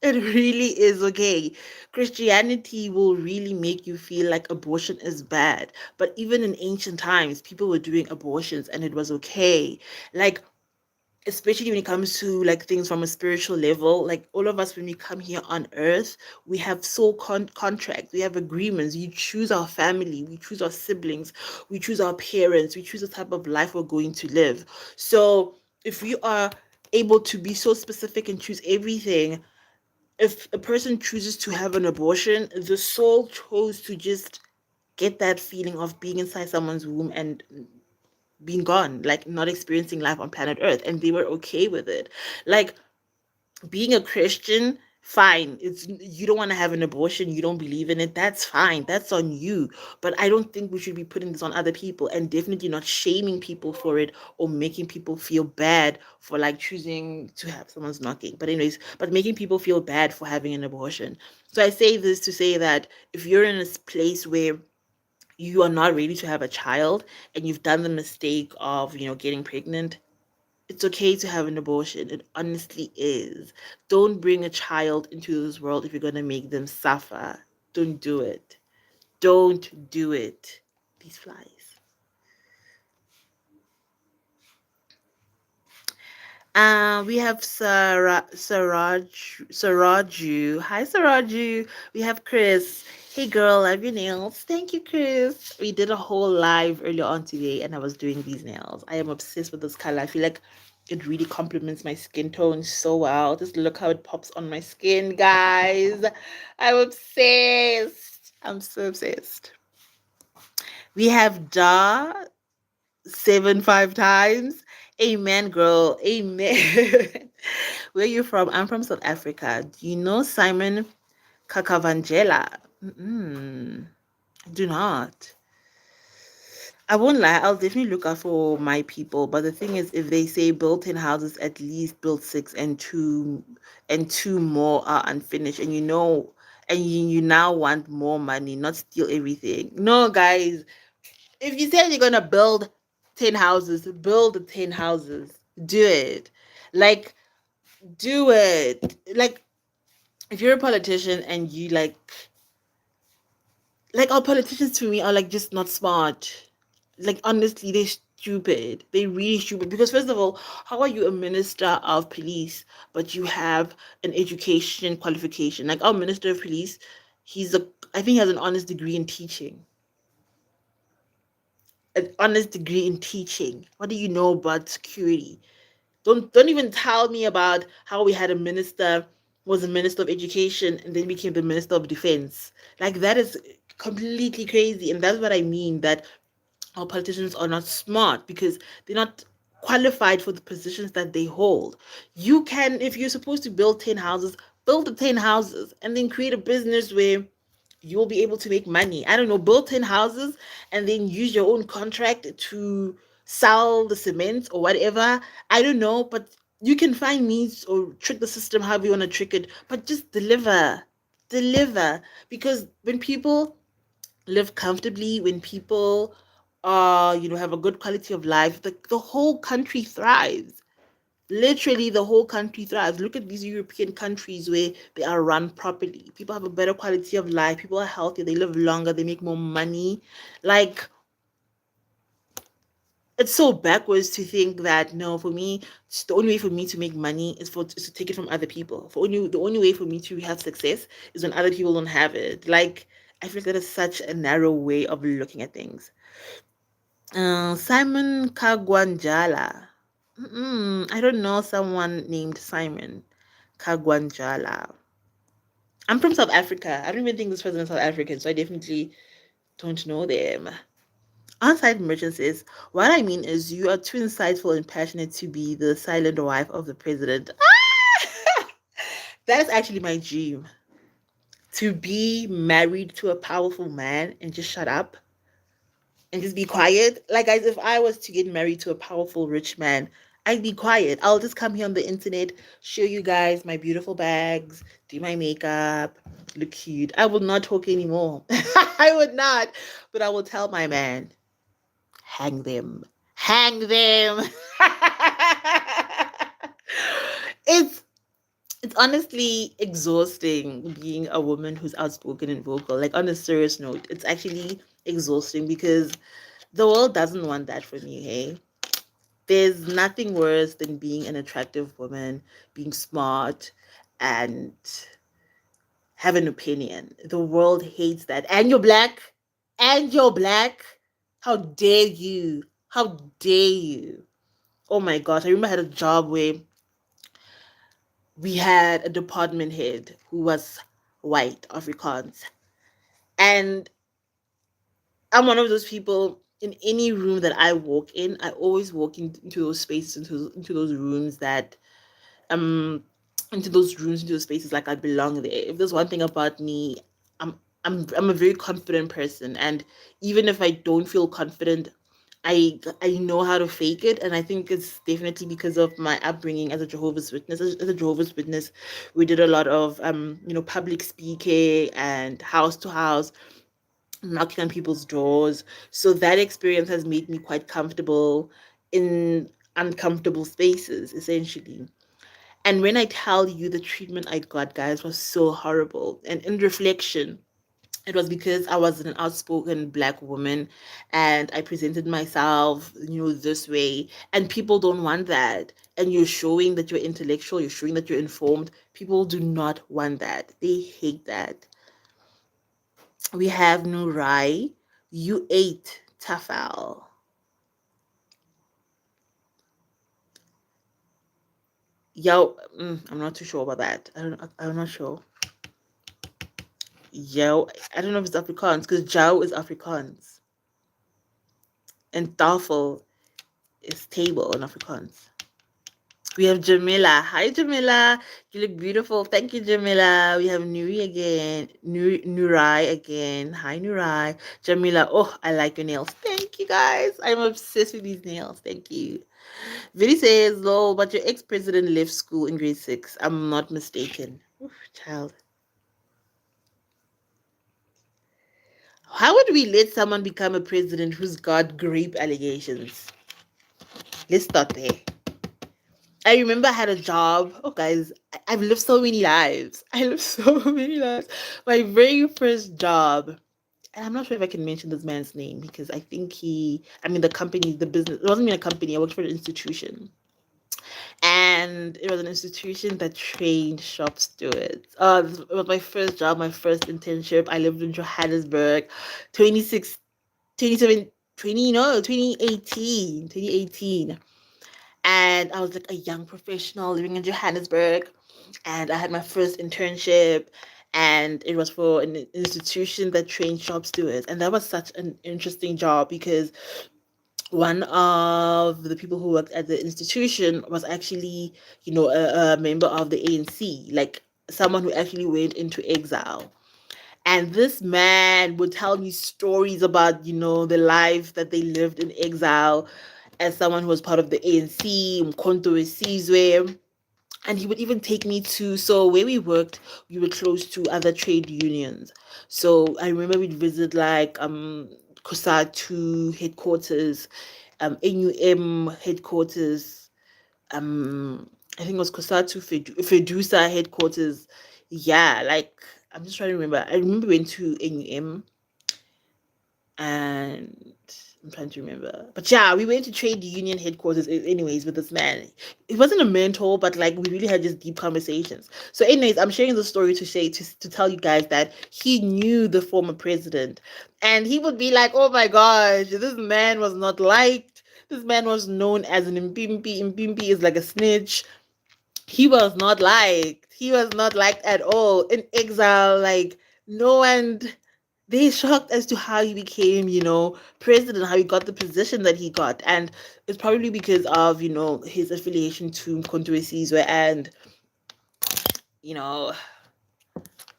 Speaker 1: It really is okay. Christianity will really make you feel like abortion is bad. But even in ancient times, people were doing abortions and it was okay. Like, especially when it comes to like things from a spiritual level. Like all of us, when we come here on earth, we have soul contracts, we have agreements. We choose our family, we choose our siblings, we choose our parents, we choose the type of life we're going to live. So if we are able to be so specific and choose everything, if a person chooses to have an abortion, the soul chose to just get that feeling of being inside someone's womb and being gone, like not experiencing life on planet Earth, and they were okay with it. Like being a Christian, fine. It's you don't want to have an abortion, you don't believe in it. That's fine. That's on you. But I don't think we should be putting this on other people, and definitely not shaming people for it or making people feel bad for like choosing to have someone's knocking. But anyways, but making people feel bad for having an abortion. So I say this to say that if you're in a place where you are not ready to have a child and you've done the mistake of, getting pregnant, it's okay to have an abortion. It honestly is. Don't bring a child into this world if you're going to make them suffer. Don't do it. Don't do it. These flies. We have Saraju. Hi, Saraju. We have Chris. Hey, girl, love your nails. Thank you, Chris. We did a whole live earlier on today, and I was doing these nails. I am obsessed with this color. I feel like it really complements my skin tone so well. Just look how it pops on my skin, guys. I'm obsessed. I'm so obsessed. We have Da 7 5 times. Amen, girl. Amen. Where you from? I'm from South Africa. Do you know Simon Kakavangela? Mm-mm, I do not. I won't lie, I'll definitely look out for my people. But the thing is, if they say build 10 houses, at least build six, and two more are unfinished, and you now want more money, not steal everything. No, guys, if you say you're gonna build 10 houses, build the 10 houses. Do it. Like, do it. Like, if you're a politician and you like our politicians to me are like just not smart. Like honestly, they're stupid. They're really stupid. Because first of all, how are you a minister of police but you have an education qualification? Like our minister of police, I think he has an honest degree in teaching. An honest degree in teaching. What do you know about security? Don't even tell me about how we had a minister was a minister of education and then became the minister of defense. Like that is completely crazy, and that's what I mean that our politicians are not smart because they're not qualified for the positions that they hold. You can, if you're supposed to build 10 houses, build the 10 houses and then create a business where you'll be able to make money. I don't know, build 10 houses and then use your own contract to sell the cement or whatever. I don't know, but you can find means or trick the system however you want to trick it, but just deliver. Deliver. Because when people live comfortably, when people have a good quality of life, the whole country thrives. Literally, the whole country thrives. Look at these European countries where they are run properly. People have a better quality of life. People are healthier. They live longer. They make more money. Like, it's so backwards to think that no, for me, it's the only way for me to make money is to take it from other people. The only way for me to have success is when other people don't have it. Like, I feel that is such a narrow way of looking at things. Simon Kagwanjala. I don't know someone named Simon Kagwanjala. I'm from South Africa. I don't even think this person is South African, so I definitely don't know them. On-site merchant says, what I mean is you are too insightful and passionate to be the silent wife of the president. That is actually my dream. To be married to a powerful man and just shut up and just be quiet. Like, guys, if I was to get married to a powerful rich man, I'd be quiet. I'll just come here on the internet, show you guys my beautiful bags, do my makeup, look cute. I will not talk anymore. I would not. But I will tell my man, hang them. Hang them. it's it's honestly exhausting being a woman who's outspoken and vocal. Like on a serious note, it's actually exhausting because the world doesn't want that from you, hey? There's nothing worse than being an attractive woman, being smart, and have an opinion. The world hates that. And you're black. And you're black. How dare you? How dare you? Oh my gosh. I remember I had a job where we had a department head who was white, Afrikaans. And I'm one of those people in any room that I walk in, I always walk into those spaces, into those rooms that um into those rooms, into those spaces like I belong there. If there's one thing about me, I'm a very confident person, and even if I don't feel confident, I know how to fake it, and I think it's definitely because of my upbringing as a Jehovah's Witness. As a Jehovah's Witness, we did a lot of public speaking and house to house, knocking on people's doors. So that experience has made me quite comfortable in uncomfortable spaces, essentially. And when I tell you the treatment I got, guys, was so horrible. And in reflection, it was because I was an outspoken black woman and I presented myself, this way. And people don't want that. And you're showing that you're intellectual, you're showing that you're informed. People do not want that. They hate that. We have Nurai. You ate tafel. Yo, I'm not too sure about that. I'm not sure. Yo, I don't know if it's Afrikaans because Jou is Afrikaans and tafel is table in Afrikaans. We have Jamila. Hi, Jamila. You look beautiful. Thank you, Jamila. We have Nuri again. Nurai again. Hi, Nurai. Jamila. Oh, I like your nails. Thank you, guys. I'm obsessed with these nails. Thank you. Vili says, lol, but your ex-president left school in grade 6. I'm not mistaken. Oof, child. How would we let someone become a president who's got rape allegations? Let's start there. I remember I had a job. Oh, guys, I've lived so many lives. I lived so many lives. My very first job, and I'm not sure if I can mention this man's name because I think the company, the business, it wasn't even a company. I worked for an institution. And it was an institution that trained shop stewards. It was my first job, my first internship. I lived in Johannesburg, 26, 27, 20, no, 2018, 2018. And I was like a young professional living in Johannesburg. And I had my first internship. And it was for an institution that trained shop stewards. And that was such an interesting job because one of the people who worked at the institution was actually, a member of the ANC, like someone who actually went into exile. And this man would tell me stories about, the life that they lived in exile as someone who was part of the ANC, Mkhonto Wesizwe. And he would even take me to, so where we worked, we were close to other trade unions. So I remember we'd visit like COSATU headquarters, NUM headquarters, I think it was COSATU Fedusa headquarters. Yeah, like I'm just trying to remember. I remember we went to NUM and I'm trying to remember. But yeah, we went to trade union headquarters anyways with this man. It wasn't a mentor, but like we really had just deep conversations. So anyways, I'm sharing the story to tell you guys that he knew the former president. And he would be like, oh my gosh, this man was not liked. This man was known as an impimpi. Impimpi is like a snitch. He was not liked. He was not liked at all. In exile, like no one, they shocked as to how he became, president, how he got the position that he got. And it's probably because of, his affiliation to Mkhonto Wesizwe and, you know,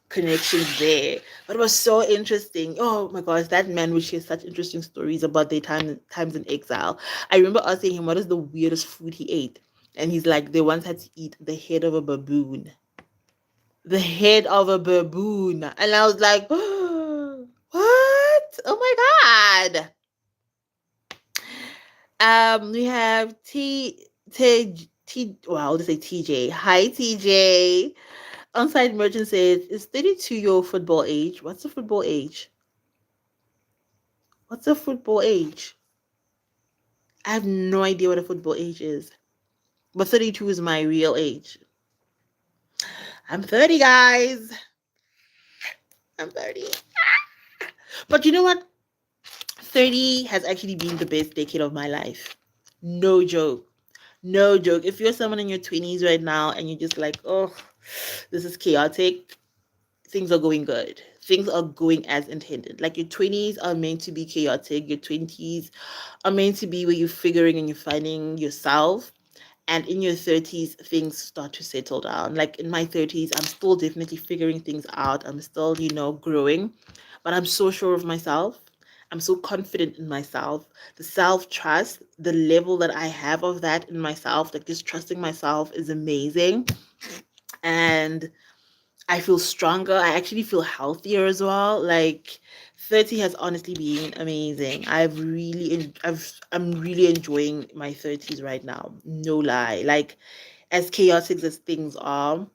Speaker 1: connections there. But it was so interesting. Oh my gosh, that man would share such interesting stories about their times in exile. I remember asking him, what is the weirdest food he ate? And he's like, they once had to eat the head of a baboon. The head of a baboon. And I was like, what? Oh my God. We have well, I'll just say TJ. Hi, TJ. On-site merchant says, is 32 your football age? What's the football age? What's the football age? I have no idea what a football age is. But 32 is my real age. I'm 30, guys. I'm 30. But you know what? 30 has actually been the best decade of my life. No joke. No joke. If you're someone in your 20s right now and you're just like, oh, this is chaotic, things are going good. Things are going as intended. Like your 20s are meant to be chaotic. Your 20s are meant to be where you're figuring and you're finding yourself. And in your 30s, things start to settle down. Like in my 30s, I'm still definitely figuring things out. I'm still, growing, but I'm so sure of myself. I'm so confident in myself. The self trust, the level that I have of that in myself, like just trusting myself is amazing. And I feel stronger. I actually feel healthier as well. Like 30 has honestly been amazing. I'm really enjoying my 30s right now. No lie. Like as chaotic as things are,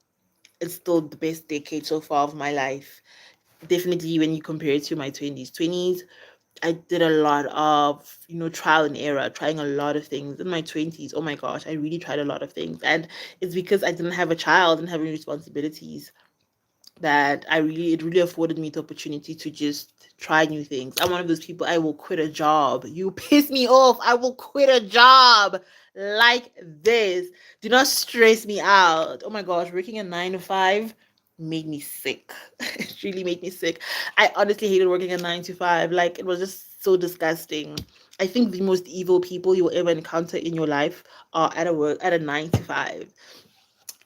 Speaker 1: it's still the best decade so far of my life. Definitely when you compare it to my 20s. 20s, I did a lot of, trial and error, trying a lot of things. In my 20s, oh my gosh, I really tried a lot of things. And it's because I didn't have a child and having responsibilities that it really afforded me the opportunity to just try new things. I'm one of those people, I will quit a job. You piss me off. I will quit a job like this. Do not stress me out. Oh my gosh, working a 9 to 5 made me sick. It really made me sick. I honestly hated working a 9 to 5. Like it was just so disgusting. I think the most evil people you will ever encounter in your life are at a 9 to 5,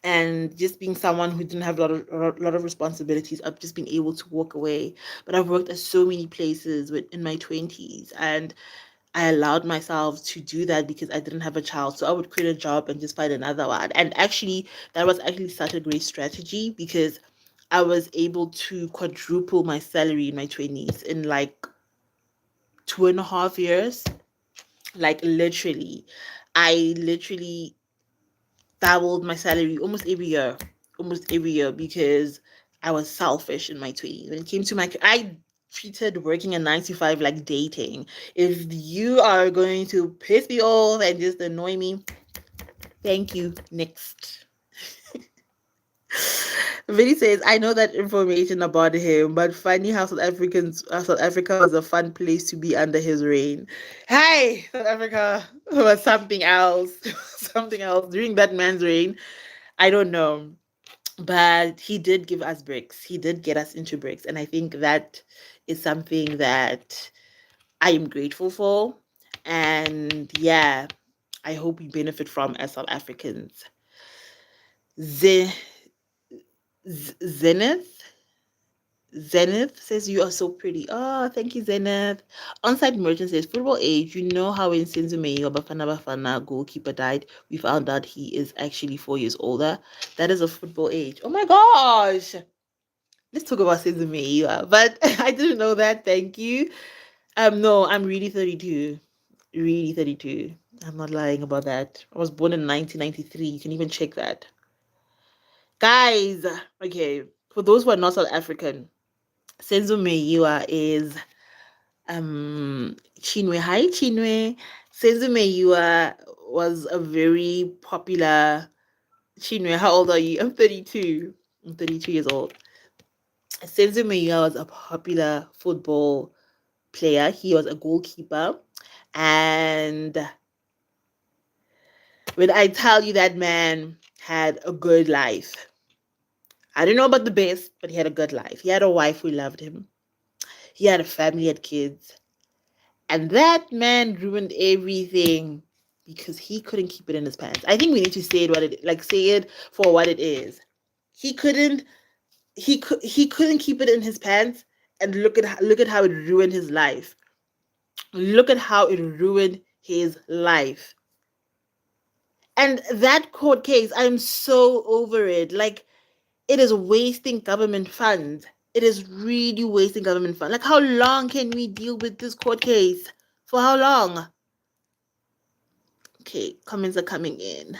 Speaker 1: and just being someone who didn't have a lot of responsibilities, I've just been able to walk away. But I've worked at so many places in my 20s, and I allowed myself to do that because I didn't have a child. So I would quit a job and just find another one. And actually, that was actually such a great strategy because I was able to quadruple my salary in my 20s in like 2.5 years. Like literally, I literally doubled my salary almost every year because I was selfish in my 20s. When it came to I treated working a 9 to 5 like dating. If you are going to piss me off and just annoy me, thank you. Next. Vinny says, I know that information about him, but funny how South Africa was a fun place to be under his reign. Hi, South Africa was something else. Something else. During that man's reign, I don't know. But he did give us bricks. He did get us into bricks. And I think that is something that I am grateful for. And yeah, I hope we benefit from as South Africans. Ze- Zenith? Zenith says you are so pretty. Oh, thank you, Zenith. On-site merchant says football age. You know how in Senzumeyo Bafana goalkeeper died, we found out he is actually 4 years older. That is a football age. Oh my gosh. Let's talk about Senzumeyo. But I didn't know that. Thank you. No, I'm really 32. Really 32. I'm not lying about that. I was born in 1993. You can even check that. Guys, okay, for those who are not South African, Senzo Meyiwa is Chinwe. Hi Chinwe. Senzo Meyiwa was a very popular Chinwe. How old are you? I'm 32. I'm 32 years old. Senzo Meyiwa was a popular football player. He was a goalkeeper. And when I tell you that man had a good life, I don't know about the best, but he had a good life. He had a wife who loved him. He had a family, he had kids. And that man ruined everything because he couldn't keep it in his pants. I think we need to say it for what it is. He couldn't he couldn't keep it in his pants, and look at how it ruined his life. Look at how it ruined his life. And that court case, I'm so over it. Like it is wasting government funds. It is really wasting government funds. Like how long can we deal with this court case? For how long? Okay, comments are coming in.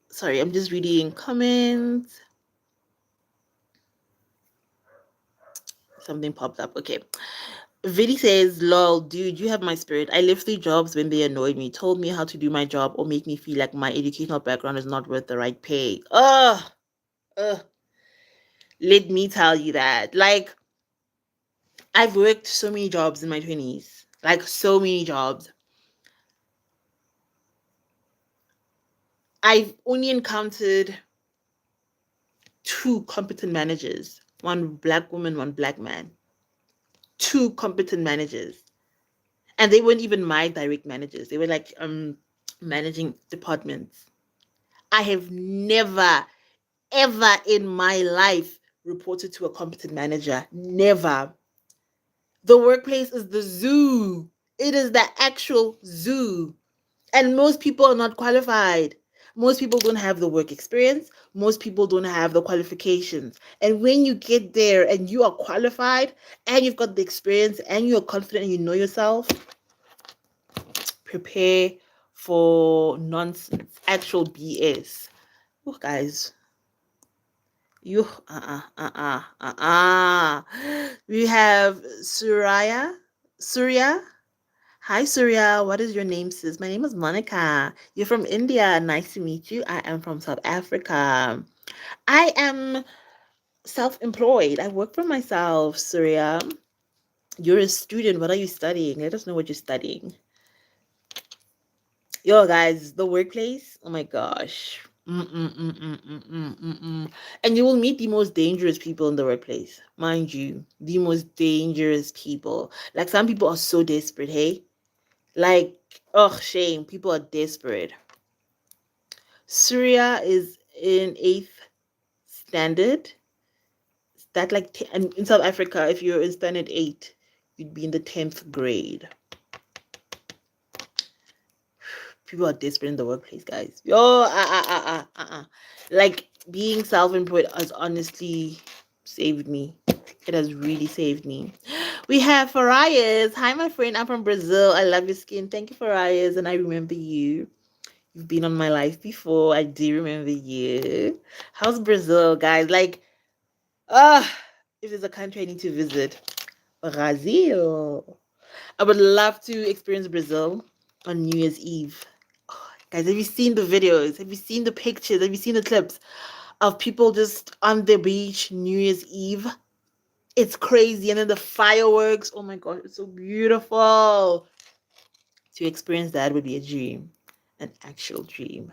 Speaker 1: Sorry, I'm just reading comments. Something popped up. Okay. Vidi says, lol, dude, you have my spirit. I left 3 jobs when they annoyed me, told me how to do my job, or make me feel like my educational background is not worth the right pay. Ugh. Ugh. Let me tell you that. Like, I've worked so many jobs in my 20s. Like, so many jobs. I've only encountered 2 competent managers, one black woman, one black man. 2 competent managers. And they weren't even my direct managers. They were like managing departments. I have never, ever in my life reported to a competent manager. Never. The workplace is the zoo. It is the actual zoo. And most people are not qualified. Most people don't have the work experience. Most people don't have the qualifications. And when you get there and you are qualified and you've got the experience and you're confident and you know yourself, prepare for nonsense, actual BS. Oh, guys, you we have Surya. Hi, Surya. What is your name, sis? My name is Monica. You're from India. Nice to meet you. I am from South Africa. I am self-employed. I work for myself, Surya. You're a student. What are you studying? Let us know what you're studying. Yo, guys, the workplace. Oh my gosh. And you will meet the most dangerous people in the workplace, mind you. The most dangerous people. Like, some people are so desperate, hey? Like, oh, shame. People are desperate. Syria is in 8th standard. That, like, and in South Africa, if you're in standard 8, you'd be in the 10th grade. People are desperate in the workplace, guys. Like, being self-employed has honestly saved me. It has really saved me. We have Farias. Hi, my friend. I'm from Brazil. I love your skin. Thank you, Farias. And I remember you. You've been on my life before. I do remember you. How's Brazil, guys? Like, if there's a country I need to visit, Brazil. I would love to experience Brazil on New Year's Eve. Oh, guys, have you seen the videos? Have you seen the pictures? Have you seen the clips of people just on the beach New Year's Eve? It's crazy. And then the fireworks. Oh my God, it's so beautiful. To experience that would be a dream, an actual dream.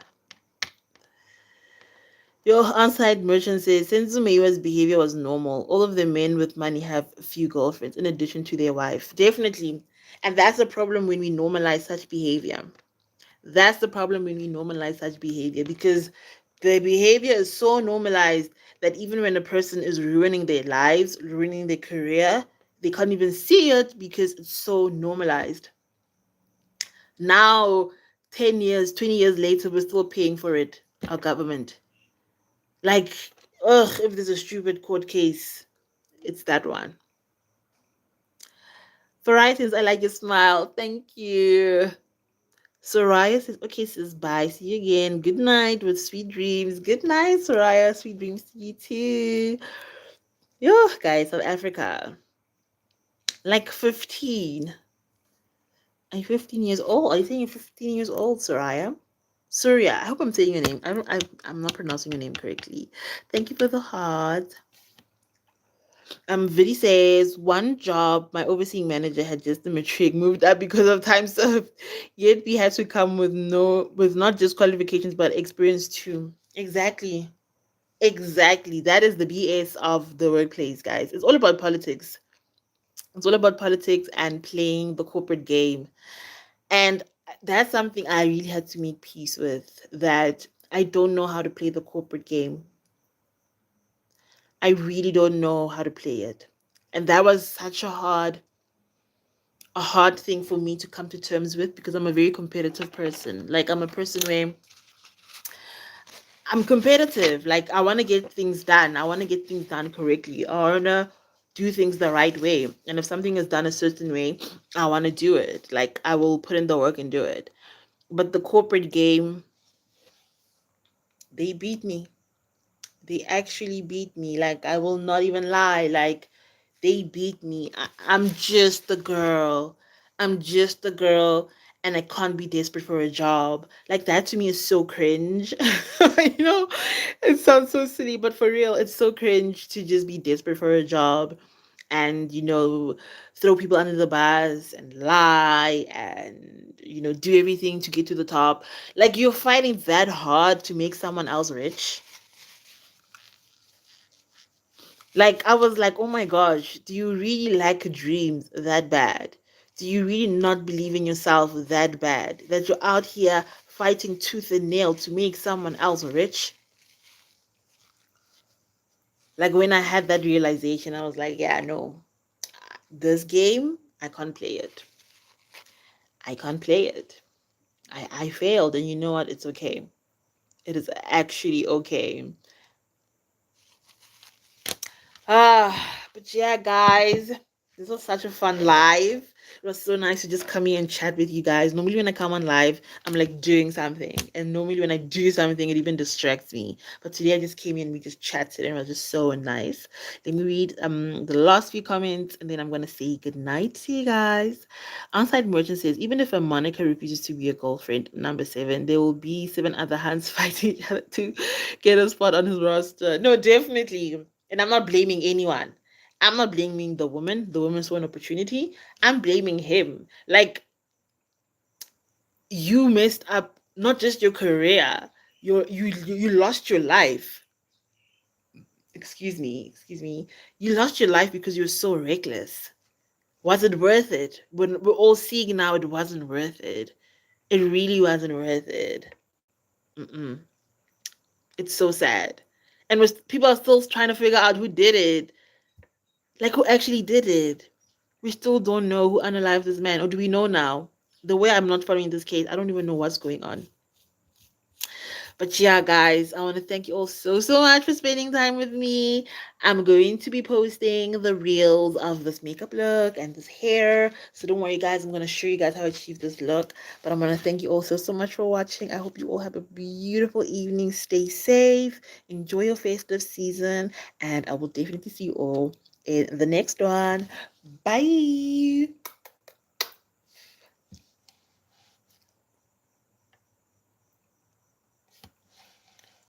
Speaker 1: Your on-site merchant says, since Zumeiwa's behavior was normal, all of the men with money have a few girlfriends in addition to their wife. Definitely. And that's the problem when we normalize such behavior. That's the problem when we normalize such behavior, because the behavior is so normalized that even when a person is ruining their lives, ruining their career, they can't even see it because it's so normalized. Now, 10 years, 20 years later, we're still paying for it, our government. Like, ugh, if there's a stupid court case, it's that one. Psoriasis, I like your smile. Thank you. Soraya says, okay, sis, bye. See you again. Good night with sweet dreams. Good night, Soraya. Sweet dreams to you too. Yo, guys, South Africa. Like 15. Are you 15 years old? Are you saying you're 15 years old, Soraya? Surya, I hope I'm saying your name. I'm not pronouncing your name correctly. Thank you for the heart. Vidi says, one job, my overseeing manager had just the matric moved up because of time served. Yet we had to come with not just qualifications but experience too. Exactly. Exactly. That is the BS of the workplace, guys. It's all about politics. It's all about politics and playing the corporate game. And that's something I really had to make peace with, that I don't know how to play the corporate game. I really don't know how to play it. And that was such a hard thing for me to come to terms with, because I'm a very competitive person. Like, I'm a person where I'm competitive. Like, I want to get things done. I want to get things done correctly. I want to do things the right way. And if something is done a certain way, I want to do it. Like, I will put in the work and do it. But the corporate game, they beat me. They actually beat me. Like, I will not even lie. Like, They beat me. I'm just the girl. I'm just the girl, and I can't be desperate for a job. Like that to me is so cringe. you know, it sounds so silly, but for real, it's so cringe to just be desperate for a job and throw people under the bus and lie and do everything to get to the top. Like you're fighting that hard to make someone else rich. Like I was like, oh my gosh, do you really like dreams that bad? Do you really not believe in yourself that bad that you're out here fighting tooth and nail to make someone else rich? Like when I had that realization, I was like, yeah, no, this game, I can't play it. I can't play it. I failed, and you know what? It's okay. It is actually okay. But yeah, guys, this was such a fun live. It was so nice to just come here and chat with you guys. Normally, when I come on live, I'm like doing something, and normally when I do something, it even distracts me. But today, I just came in, we just chatted, and it was just so nice. Let me read the last few comments, and then I'm gonna say good night to you guys. Onside Merchant says, even if a Monica refuses to be a girlfriend, number 7, there will be 7 other hands fighting each other to get a spot on his roster. No, definitely. And I'm not blaming anyone. I'm not blaming the woman. The woman saw an opportunity. I'm blaming him. Like, you messed up not just your career, you lost your life. Excuse me. You lost your life because you were so reckless. Was it worth it? When we're all seeing now, it wasn't worth it. It really wasn't worth it. Mm-mm. It's so sad. And people are still trying to figure out who did it. Like, who actually did it? We still don't know who unalived this man, or do we know now? The way I'm not following this case, I don't even know what's going on. But yeah, guys, I want to thank you all so much for spending time with me. I'm going to be posting the reels of this makeup look and this hair. So don't worry, guys. I'm going to show you guys how I achieve this look. But I'm going to thank you all so much for watching. I hope you all have a beautiful evening. Stay safe. Enjoy your festive season. And I will definitely see you all in the next one. Bye.